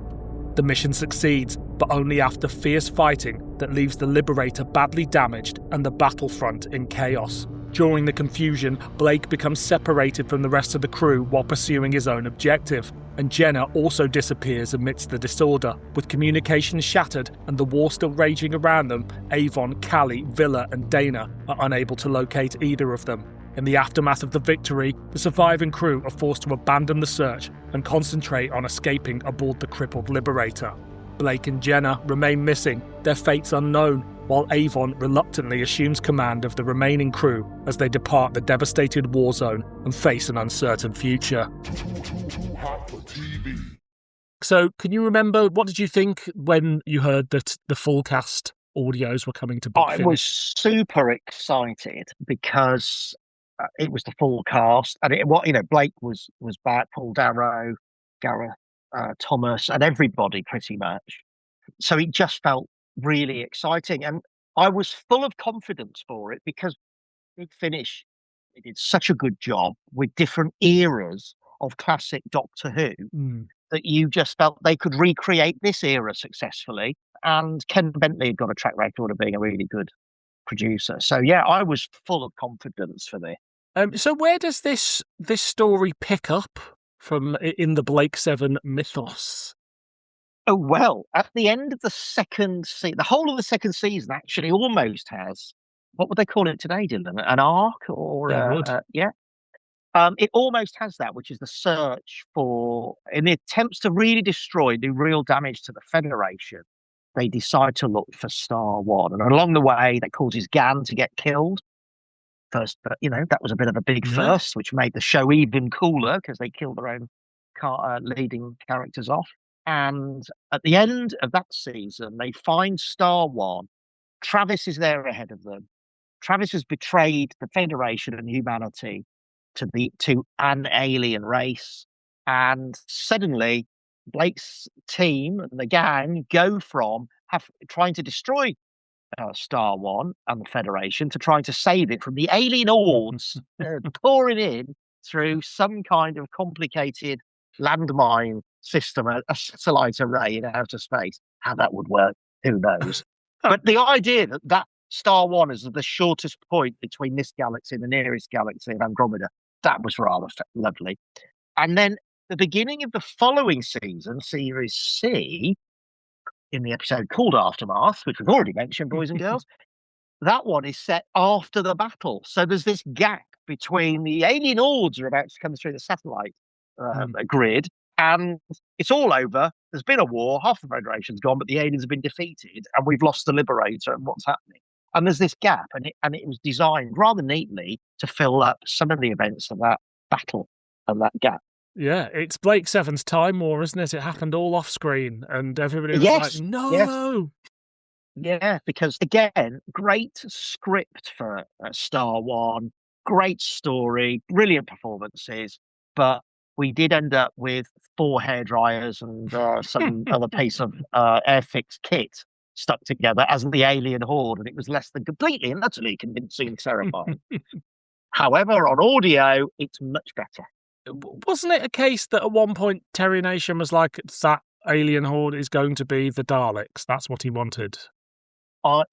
The mission succeeds, but only after fierce fighting that leaves the Liberator badly damaged and the battlefront in chaos. During the confusion, Blake becomes separated from the rest of the crew while pursuing his own objective, and Jenna also disappears amidst the disorder. With communications shattered and the war still raging around them, Avon, Callie, Villa and Dana are unable to locate either of them. In the aftermath of the victory, the surviving crew are forced to abandon the search and concentrate on escaping aboard the crippled Liberator. Blake and Jenna remain missing, their fates unknown, while Avon reluctantly assumes command of the remaining crew as they depart the devastated war zone and face an uncertain future. So, can you remember, what did you think when you heard that the full cast audios were coming to Big Finish? I was super excited because it was the full cast, and Blake was back, Paul Darrow, Gareth Thomas, and everybody pretty much. So it just felt really exciting, and I was full of confidence for it because Big Finish, they did such a good job with different eras of classic Doctor Who that you just felt they could recreate this era successfully. And Ken Bentley had got a track record of being a really good producer. So yeah, I was full of confidence for this. So where does this story pick up from in the Blake 7 mythos? Oh, well, at the end of the second season, the whole of the second season actually almost has, what would they call it today, Dylan? An arc? Or yeah. It almost has that, which is the search for, in the attempts to really destroy, do real damage to the Federation, they decide to look for Star One. And along the way, that causes Gan to get killed. First, but that was a bit of a big first, which made the show even cooler because they killed their own leading characters off. And at the end of that season, they find Star One. Travis is there ahead of them. Travis has betrayed the Federation and humanity to an alien race. And suddenly, Blake's team and the gang go from trying to destroy Star One and the Federation to trying to save it from the alien hordes pouring in through some kind of complicated landmine system, a satellite array in outer space. How that would work, who knows? But the idea that Star One is the shortest point between this galaxy and the nearest galaxy of Andromeda, that was rather lovely. And then the beginning of the following season, Series C, in the episode called Aftermath, which we've already mentioned, boys and girls, that one is set after the battle. So there's this gap between the alien hordes are about to come through the satellite grid, and it's all over. There's been a war, half the Federation's gone, but the aliens have been defeated, and we've lost the Liberator, and what's happening? And there's this gap, and it was designed rather neatly to fill up some of the events of that battle and that gap. Yeah, it's Blake 7's Time War, isn't it? It happened all off screen, and everybody was like, no! Yeah, because again, great script for Star One, great story, brilliant performances, but we did end up with 4 hairdryers and some other piece of Airfix kit stuck together as the alien horde, and it was less than completely and utterly convincing and terrifying. However, on audio, it's much better. Wasn't it a case that at one point Terry Nation was like, that alien horde is going to be the Daleks? That's what he wanted.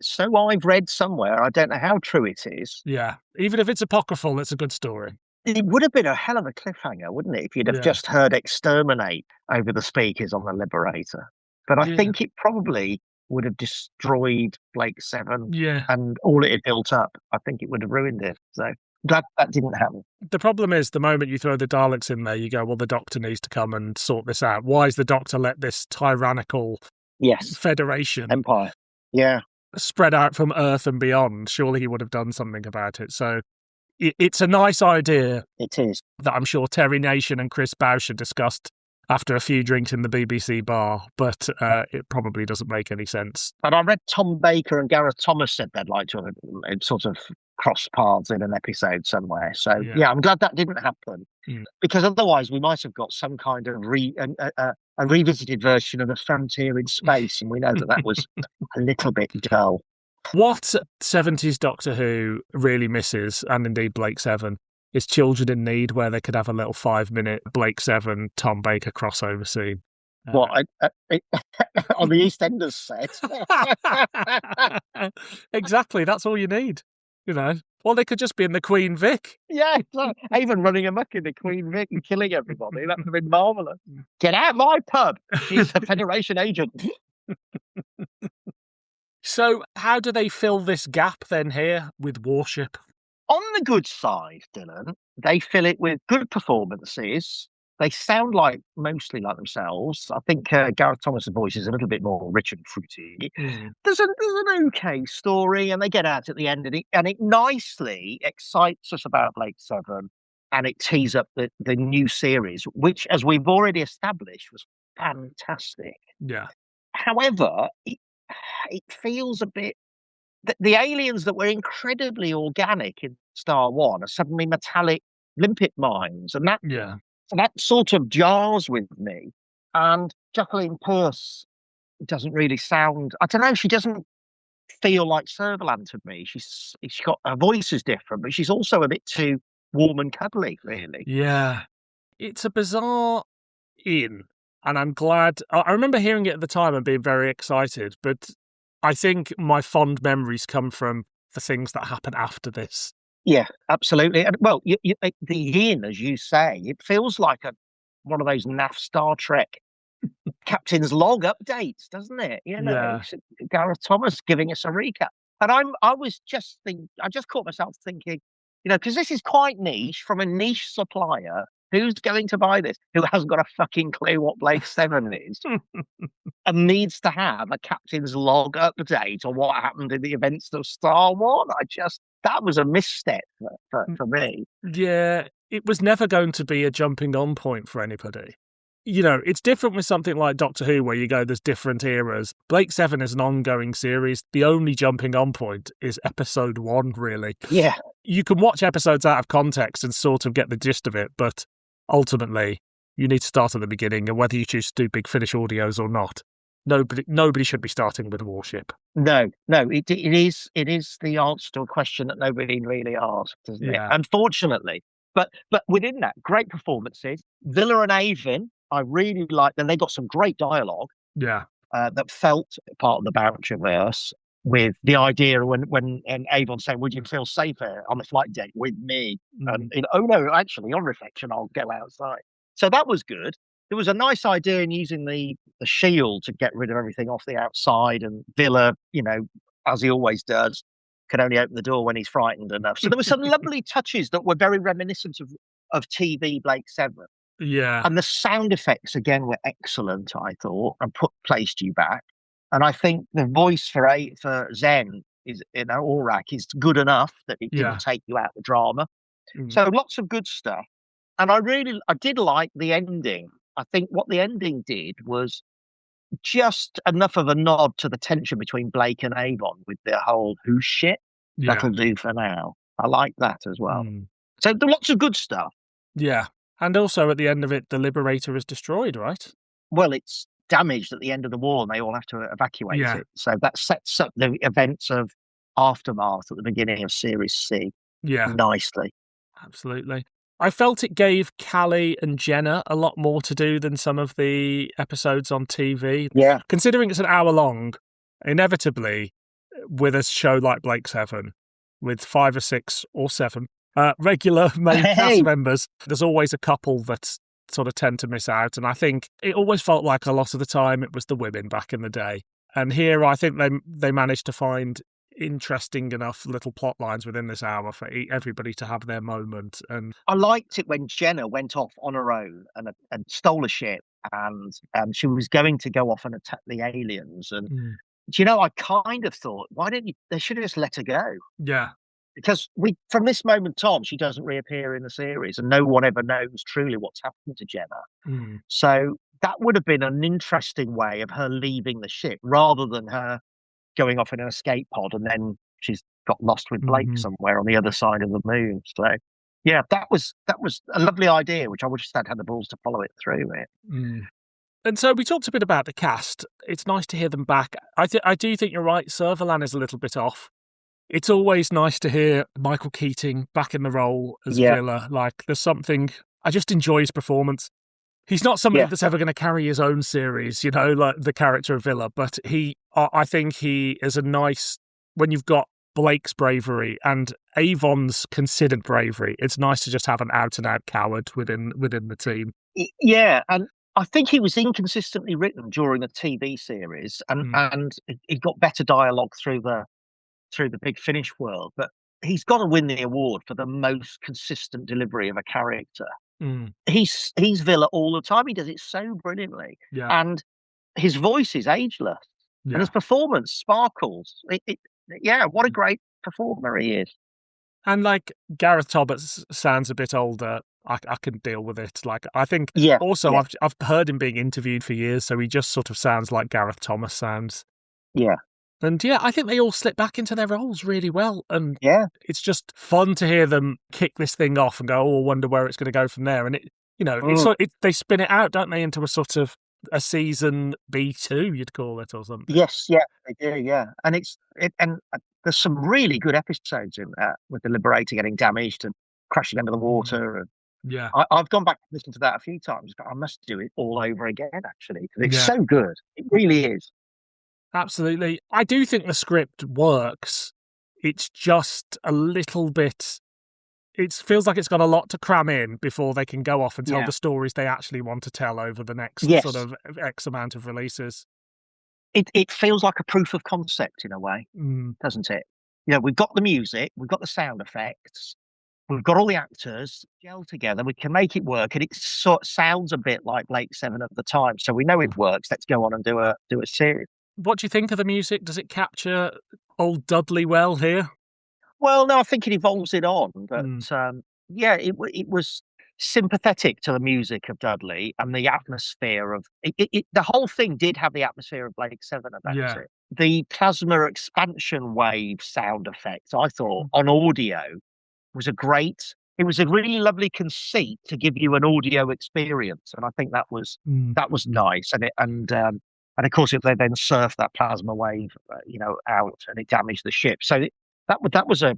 So I've read somewhere. I don't know how true it is. Yeah. Even if it's apocryphal, it's a good story. It would have been a hell of a cliffhanger, wouldn't it, if you'd have just heard exterminate over the speakers on the Liberator. But I think it probably would have destroyed Blake 7 and all it had built up. I think it would have ruined it. So glad that didn't happen. The problem is, the moment you throw the Daleks in there, you go, well, the Doctor needs to come and sort this out. Why is the Doctor let this tyrannical Federation Empire? Yeah. spread out from Earth and beyond, surely he would have done something about it. So it's a nice idea. It is. That I'm sure Terry Nation and Chris Boucher discussed after a few drinks in the BBC bar, but it probably doesn't make any sense. And I read Tom Baker and Gareth Thomas said they'd like to sort of cross paths in an episode somewhere. So, yeah, I'm glad that didn't happen. Because otherwise we might have got some kind of a revisited version of A Frontier in Space, and we know that was a little bit dull. What 70s Doctor Who really misses, and indeed Blake Seven, is Children in Need, where they could have a little 5-minute Blake Seven, Tom Baker crossover scene. What, on the EastEnders set? Exactly, that's all you need, you know. Well, they could just be in the Queen Vic. Yeah, even running amok in the Queen Vic and killing everybody. That would have been marvellous. Get out my pub. She's a Federation agent. So how do they fill this gap then here with Warship? On the good side, Dylan, they fill it with good performances. They sound mostly like themselves. I think Gareth Thomas's voice is a little bit more rich and fruity. There's an okay story, and they get out at the end, and it nicely excites us about Blake Seven, and it tees up the new series, which, as we've already established, was fantastic. Yeah. However, it feels a bit... The aliens that were incredibly organic in Star One are suddenly metallic limpet mines, and that sort of jars with me. And Jacqueline Pearce doesn't really sound... I don't know, she doesn't feel like Servalan to me. She's got... Her voice is different, but she's also a bit too warm and cuddly, really. Yeah. It's a bizarre and I'm glad... I remember hearing it at the time and being very excited, but I think my fond memories come from the things that happen after this. Yeah, absolutely. And well, the inn, as you say, it feels like one of those naff Star Trek Captain's Log updates, doesn't it? You know, Gareth Thomas giving us a recap. And I just caught myself thinking, you know, because this is quite niche from a niche supplier. Who's going to buy this? Who hasn't got a fucking clue what Blake Seven is and needs to have a Captain's Log update on what happened in the events of Star One? That was a misstep for me. Yeah, it was never going to be a jumping on point for anybody. You know, it's different with something like Doctor Who, where you go, there's different eras. Blake Seven is an ongoing series. The only jumping on point is episode 1, really. Yeah. You can watch episodes out of context and sort of get the gist of it, but ultimately, you need to start at the beginning, and whether you choose to do Big Finish audios or not, nobody should be starting with Warship. No, it is the answer to a question that nobody really asked, isn't it? Unfortunately. But within that, great performances. Villa and Avon, I really liked them. They got some great dialogue. Yeah. That felt part of the Boucherverse, with the idea when Avon saying, would you feel safer on a flight deck with me? And oh no, actually, on reflection, I'll go outside. So that was good. There was a nice idea in using the shield to get rid of everything off the outside, and Villa, you know, as he always does, can only open the door when he's frightened enough. So there were some lovely touches that were very reminiscent of TV Blake Seven. Yeah. And the sound effects, again, were excellent, I thought, and placed you back. And I think the voice for Zen is in Aurak is good enough that it didn't take you out the drama. So lots of good stuff. And I did like the ending. I think what the ending did was just enough of a nod to the tension between Blake and Avon with their whole who shit. Yeah. That'll do for now. I like that as well. So there are lots of good stuff. Yeah. And also at the end of it, the Liberator is destroyed, right? Well, it's damaged at the end of the war and they all have to evacuate it. So that sets up the events of Aftermath at the beginning of Series C nicely. Absolutely. I felt it gave Callie and Jenna a lot more to do than some of the episodes on TV. Yeah. Considering it's an hour long, inevitably, with a show like Blake Seven, with 5 or 6 or 7 regular main cast members, there's always a couple that sort of tend to miss out. And I think it always felt like a lot of the time it was the women back in the day. And here I think they managed to find interesting enough little plot lines within this hour for everybody to have their moment. And I liked it when Jenna went off on her own and stole a ship, and she was going to go off and attack the aliens, and Do you know, I kind of thought, why didn't you? They should have just let her go. Yeah. Because from this moment on, she doesn't reappear in the series, and no one ever knows truly what's happened to Jenna. Mm. So that would have been an interesting way of her leaving the ship, rather than her going off in an escape pod and then she's got lost with Blake somewhere on the other side of the moon. So yeah, that was a lovely idea, which I wish I'd had the balls to follow it through with. Mm. And so we talked a bit about the cast. It's nice to hear them back. I do think you're right. Sutherland is a little bit off. It's always nice to hear Michael Keating back in the role as Villa. Like, there's something... I just enjoy his performance. He's not somebody that's ever going to carry his own series, you know, like the character of Villa, but I think he is a nice... When you've got Blake's bravery and Avon's considered bravery, it's nice to just have an out-and-out coward within the team. Yeah, and I think he was inconsistently written during the TV series, and he got better dialogue through the Big Finish world, but he's got to win the award for the most consistent delivery of a character. He's Villa all the time. He does it so brilliantly, and his voice is ageless, and his performance sparkles. What a great performer he is. And like Gareth Tobert sounds a bit older. I can deal with it. Like, I think I've heard him being interviewed for years, so he just sort of sounds like Gareth Thomas sounds. Yeah. And I think they all slip back into their roles really well. And it's just fun to hear them kick this thing off and go, oh, I wonder where it's going to go from there. And they spin it out, don't they, into a sort of a season B2, you'd call it, or something. Yes, they do, yeah. And there's some really good episodes in that, with the Liberator getting damaged and crashing under the water. And I've gone back and listened to that a few times. I must do it all over again, actually, because it's so good. It really is. Absolutely. I do think the script works. It's just a little bit... It feels like it's got a lot to cram in before they can go off and tell the stories they actually want to tell over the next sort of X amount of releases. It feels like a proof of concept in a way, doesn't it? You know, we've got the music, we've got the sound effects, we've got all the actors gel together, we can make it work, and it sounds a bit like Blake 7 at the time, so we know it works. Let's go on and do a series. What do you think of the music? Does it capture old Dudley well here? Well, no, I think it evolves it on, but it was sympathetic to the music of Dudley and the atmosphere of it. The whole thing did have the atmosphere of Blake 7 about it. The plasma expansion wave sound effects, I thought, on audio was it was a really lovely conceit to give you an audio experience, and I think that was nice. And of course, if they then surfed that plasma wave, out, and it damaged the ship. So that was a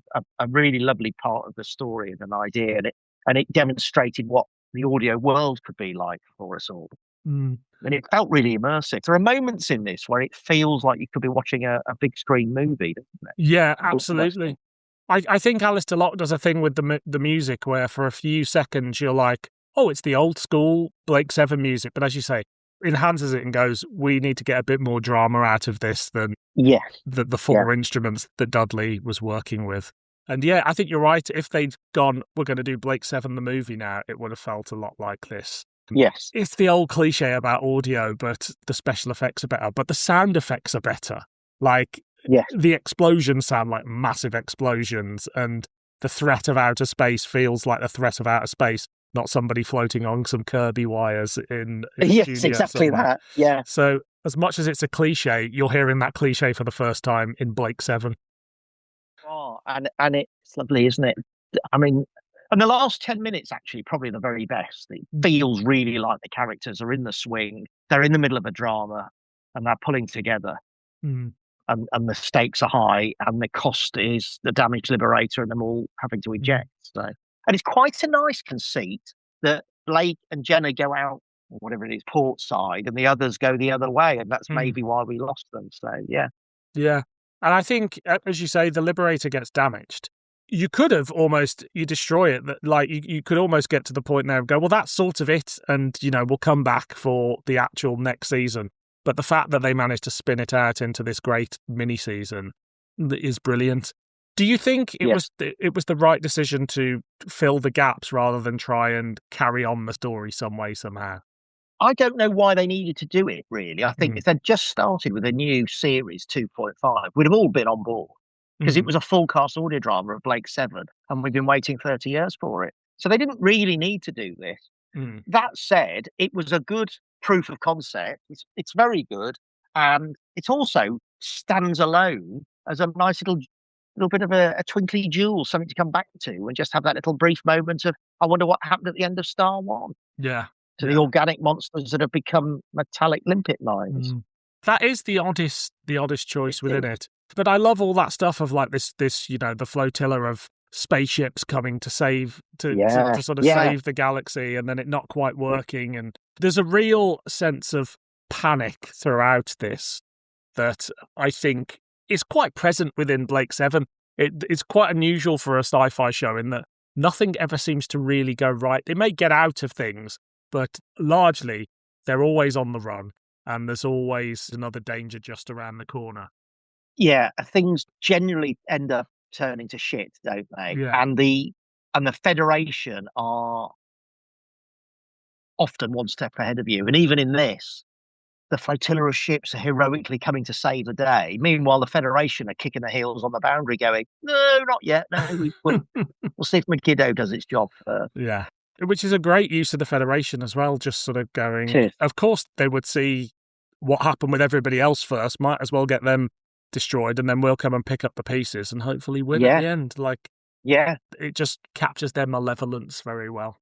really lovely part of the story and an idea, and it demonstrated what the audio world could be like for us all. And it felt really immersive. There are moments in this where it feels like you could be watching a big screen movie, doesn't it? Yeah, absolutely. I think Alistair Locke does a thing with the music where for a few seconds you're like, oh, it's the old school Blake 7 music. But as you say, enhances it and goes, we need to get a bit more drama out of this than the four instruments that Dudley was working with. And I think you're right. If they'd gone, we're going to do Blake 7 the movie now, it would have felt a lot like this. Yes. It's the old cliche about audio, but the special effects are better. But the sound effects are better. Like, the explosions sound like massive explosions, and the threat of outer space feels like the threat of outer space, not somebody floating on some Kirby wires in yes, exactly somewhere. That. Yeah. So as much as it's a cliche, you're hearing that cliche for the first time in Blake 7. Oh, and it's lovely, isn't it? I mean, and the last 10 minutes actually probably the very best. It feels really like the characters are in the swing. They're in the middle of a drama, and they're pulling together. And the stakes are high, and the cost is the damaged Liberator and them all having to eject. So. And it's quite a nice conceit that Blake and Jenna go out, or whatever it is, port side, and the others go the other way. And that's maybe why we lost them. So, yeah. Yeah. And I think, as you say, the Liberator gets damaged. You could have you destroy it. Like, you could almost get to the point now and go, well, that's sort of it. And, we'll come back for the actual next season. But the fact that they managed to spin it out into this great mini-season is brilliant. Do you think it was the right decision to fill the gaps rather than try and carry on the story some way, somehow? I don't know why they needed to do it, really. I think if they'd just started with a new series 2.5, we'd have all been on board because it was a full cast audio drama of Blake Seven, and we've been waiting 30 years for it. So they didn't really need to do this. That said, it was a good proof of concept. It's very good. And it also stands alone as a nice little bit of a twinkly jewel, something to come back to and just have that little brief moment of, I wonder what happened at the end of Star One. Yeah. To the organic monsters that have become metallic limpet lines. That is the oddest choice within it. But I love all that stuff of like this, the flotilla of spaceships coming to save, to sort of save the galaxy, and then it not quite working. And there's a real sense of panic throughout this that I think is quite present within Blake Seven. It's quite unusual for a sci-fi show in that nothing ever seems to really go right. They may get out of things, but largely they're always on the run, and there's always another danger just around the corner. Yeah, things generally end up turning to shit, don't they? Yeah. And the Federation are often one step ahead of you. And even in this, the flotilla of ships are heroically coming to save the day. Meanwhile, the Federation are kicking their heels on the boundary going, no, not yet. No, we'll see if Megiddo does its job first. Yeah. Which is a great use of the Federation as well, just sort of going, of course they would see what happened with everybody else first, might as well get them destroyed, and then we'll come and pick up the pieces and hopefully win at the end. It just captures their malevolence very well.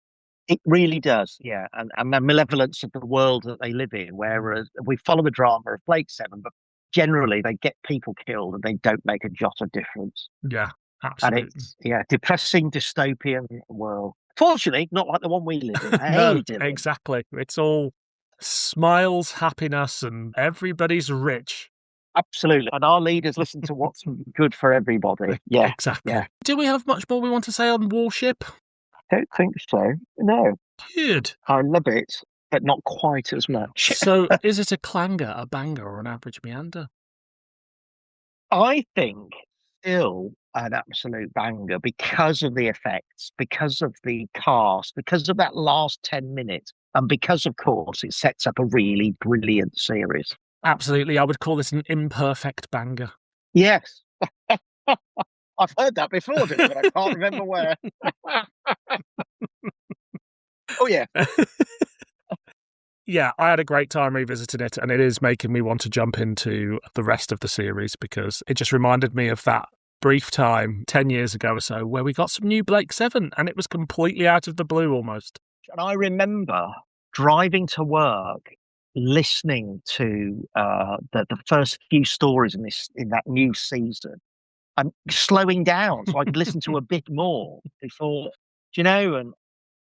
It really does, yeah, and the malevolence of the world that they live in, whereas we follow the drama of Blake Seven, but generally they get people killed and they don't make a jot of difference. Yeah, absolutely. And it's, depressing dystopian world. Fortunately, not like the one we live in. No, exactly. It's all smiles, happiness, and everybody's rich. Absolutely. And our leaders listen to what's good for everybody. Yeah, exactly. Yeah. Do we have much more we want to say on Warship? I don't think so. No. Good. I love it, but not quite as much. So is it a clanger, a banger, or an average meander? I think still an absolute banger because of the effects, because of the cast, because of that last 10 minutes, and because, of course, it sets up a really brilliant series. Absolutely. I would call this an imperfect banger. Yes. I've heard that before, but I can't remember where. Oh, yeah. Yeah, I had a great time revisiting it, and it is making me want to jump into the rest of the series because it just reminded me of that brief time 10 years ago or so where we got some new Blake Seven, and it was completely out of the blue almost. And I remember driving to work, listening to the first few stories in that new season, and slowing down so I could listen to a bit more before, and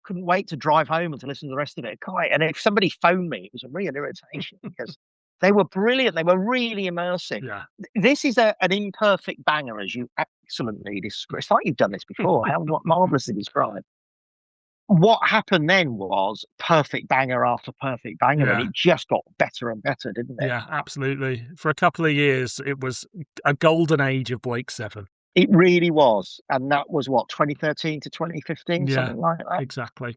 couldn't wait to drive home and to listen to the rest of it. And if somebody phoned me, it was a real irritation because they were brilliant. They were really immersive. Yeah. This is an imperfect banger, as you excellently described. It's like you've done this before. How marvellously described. What happened then was perfect banger after perfect banger, and it just got better and better, didn't it? Yeah, absolutely. For a couple of years, it was a golden age of Blake Seven. It really was. And that was, 2013 to 2015, something like that? Exactly.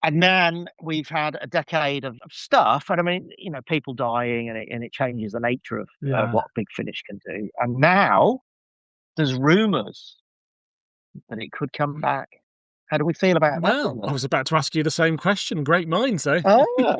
And then we've had a decade of stuff. And I mean, people dying, and it changes the nature of what Big Finish can do. And now there's rumours that it could come back. How do we feel about that? Well, I was about to ask you the same question. Great minds, eh? Oh.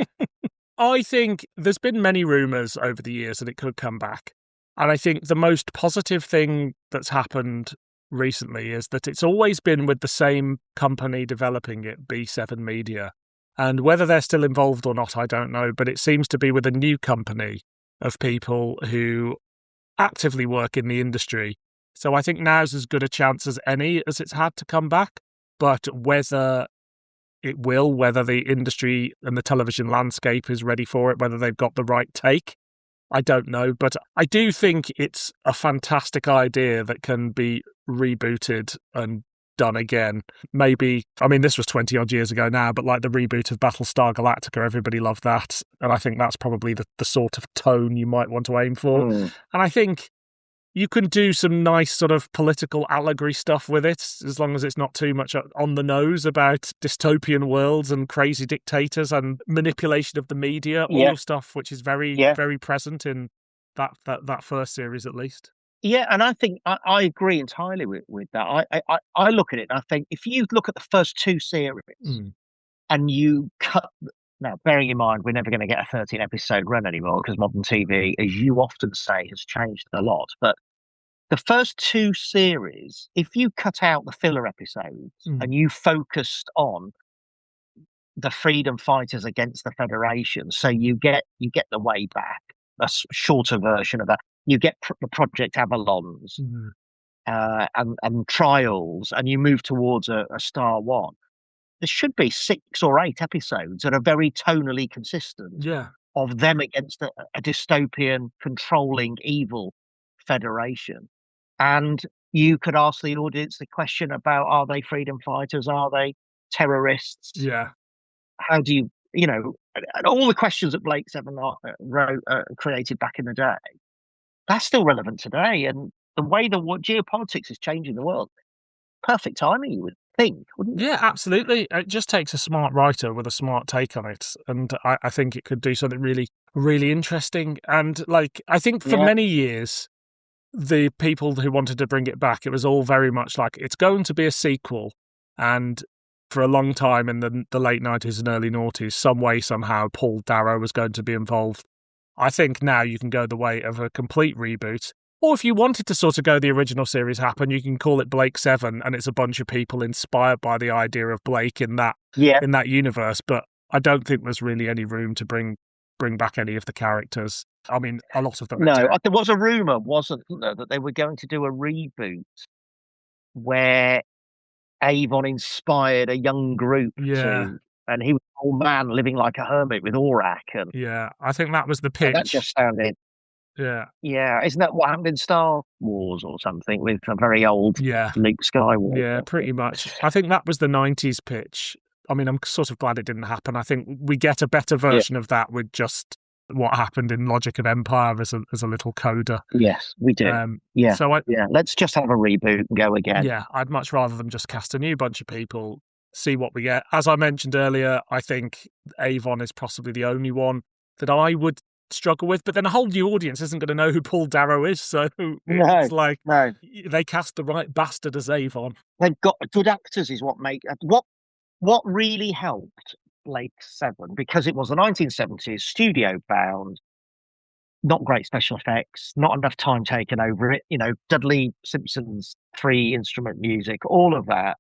I think there's been many rumours over the years that it could come back. And I think the most positive thing that's happened recently is that it's always been with the same company developing it, B7 Media. And whether they're still involved or not, I don't know. But it seems to be with a new company of people who actively work in the industry. So I think now's as good a chance as any as it's had to come back. But whether the industry and the television landscape is ready for it, whether they've got the right take, I don't know. But I do think it's a fantastic idea that can be rebooted and done again. Maybe, I mean, this was 20 odd years ago now, but like the reboot of Battlestar Galactica, everybody loved that. And I think that's probably the sort of tone you might want to aim for. And I think, you can do some nice sort of political allegory stuff with it, as long as it's not too much on the nose about dystopian worlds and crazy dictators and manipulation of the media, all the stuff which is very, very present in that first series, at least. Yeah, and I think I agree entirely with that. I look at it and I think if you look at the first 2 series and you cut. Now, bearing in mind, we're never going to get a 13-episode run anymore because modern TV, as you often say, has changed a lot. But the first 2 series, if you cut out the filler episodes and you focused on the freedom fighters against the Federation, so you get the way back, a shorter version of that. You get the Project Avalons and Trials, and you move towards a Star One. There should be 6 or 8 episodes that are very tonally consistent of them against a dystopian, controlling, evil Federation. And you could ask the audience the question about, are they freedom fighters? Are they terrorists? Yeah. How do you, and all the questions that Blake Seven wrote, created back in the day, that's still relevant today. And the way geopolitics is changing the world, perfect timing, you would think, wouldn't it? Yeah, absolutely. It just takes a smart writer with a smart take on it, and I think it could do something really, really interesting. And I think for many years, the people who wanted to bring it back, it was all very much like it's going to be a sequel. And for a long time in the late 90s and early noughties, some way, somehow, Paul Darrow was going to be involved. I think now you can go the way of a complete reboot. Or if you wanted to sort of go the original series happen, you can call it Blake 7, and it's a bunch of people inspired by the idea of Blake in that universe. But I don't think there's really any room to bring back any of the characters. I mean, a lot of them. No, there was a rumor, wasn't there, that they were going to do a reboot where Avon inspired a young group to, and he was an old man living like a hermit with Aurak. And I think that was the pitch. That just sounded. Yeah, isn't that what happened in Star Wars or something with a very old Luke Skywalker? Yeah, pretty much. I think that was the 90s pitch. I mean, I'm sort of glad it didn't happen. I think we get a better version of that with just what happened in Logic and Empire as a little coda. Yes, we do. So let's just have a reboot and go again. Yeah, I'd much rather them just cast a new bunch of people, see what we get. As I mentioned earlier, I think Avon is possibly the only one that I would struggle with, but then a whole new audience isn't going to know who Paul Darrow is, so it's like they cast the right bastard as Avon. They've got good actors is what make what really helped Blake 7, because it was the 1970s, studio bound, not great special effects, not enough time taken over it, Dudley Simpson's 3-instrument music, all of that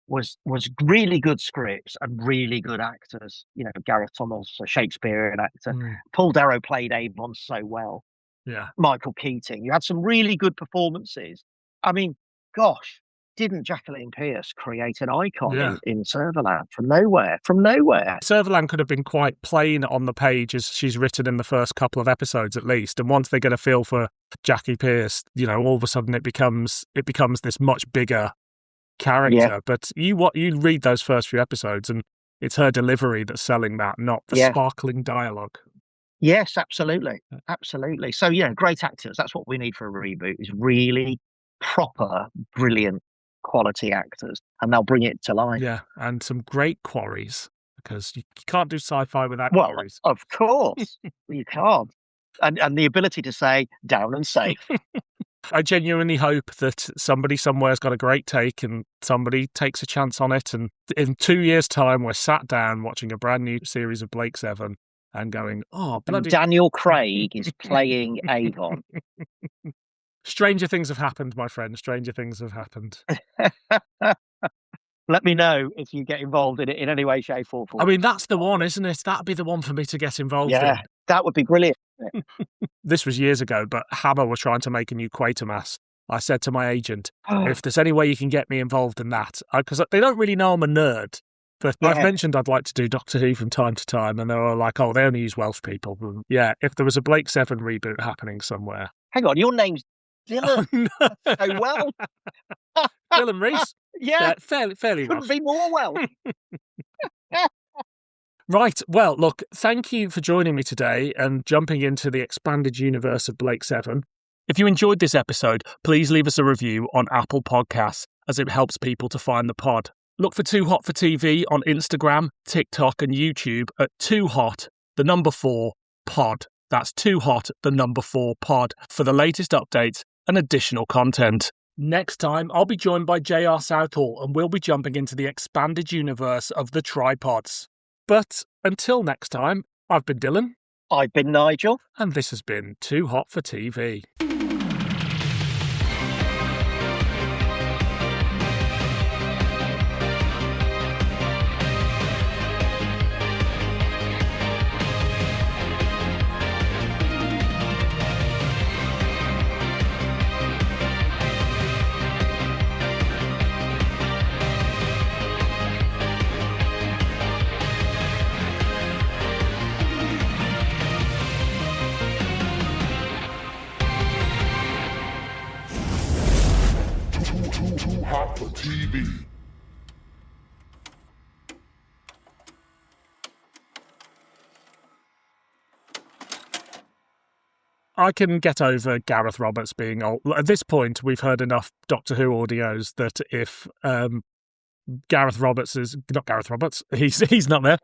was really good scripts and really good actors. Gareth Thomas, a Shakespearean actor. Paul Darrow played Avon so well. Yeah. Michael Keating. You had some really good performances. I mean, gosh, didn't Jacqueline Pearce create an icon in Serverland from nowhere? Serverland could have been quite plain on the page as she's written in the first couple of episodes at least. And once they get a feel for Jackie Pearce, all of a sudden it becomes this much bigger character. But you read those first few episodes and it's her delivery that's selling that, not the sparkling dialogue. Yes, absolutely. So great actors, that's what we need for a reboot, is really proper brilliant quality actors, and they'll bring it to life. And some great quarries, because you can't do sci-fi without quarries. Of course. You can't. And the ability to say down and safe. I genuinely hope that somebody somewhere's got a great take and somebody takes a chance on it. And in 2 years' time, we're sat down watching a brand new series of Blake 7 and going, oh, bloody... Daniel Craig is playing Avon. Stranger things have happened, my friend. Stranger things have happened. Let me know if you get involved in it in any way, shape, or form. I mean, that's the one, isn't it? That'd be the one for me to get involved in. Yeah, that would be brilliant. This was years ago, but Hammer were trying to make a new Quatermass. I said to my agent, if there's any way you can get me involved in that, because they don't really know I'm a nerd, but I've mentioned I'd like to do Doctor Who from time to time, and they were like, oh, they only use Welsh people. Yeah, if there was a Blake 7 reboot happening somewhere. Hang on, your name's Dylan. Oh, no. So well. Dylan Reese. Yeah. Fairly Couldn't Welsh. be more well. Right. Well, look, thank you for joining me today and jumping into the expanded universe of Blake 7. If you enjoyed this episode, please leave us a review on Apple Podcasts, as it helps people to find the pod. Look for Too Hot for TV on Instagram, TikTok and YouTube at Too Hot, 4 pod. That's Too Hot, 4 pod for the latest updates and additional content. Next time, I'll be joined by JR Southall and we'll be jumping into the expanded universe of the tripods. But until next time, I've been Dylan. I've been Nigel. And this has been Too Hot for TV. Hot for TV. I can get over Gareth Roberts being old. At this point, we've heard enough Doctor Who audios that if Gareth Roberts is not Gareth Roberts, he's not there.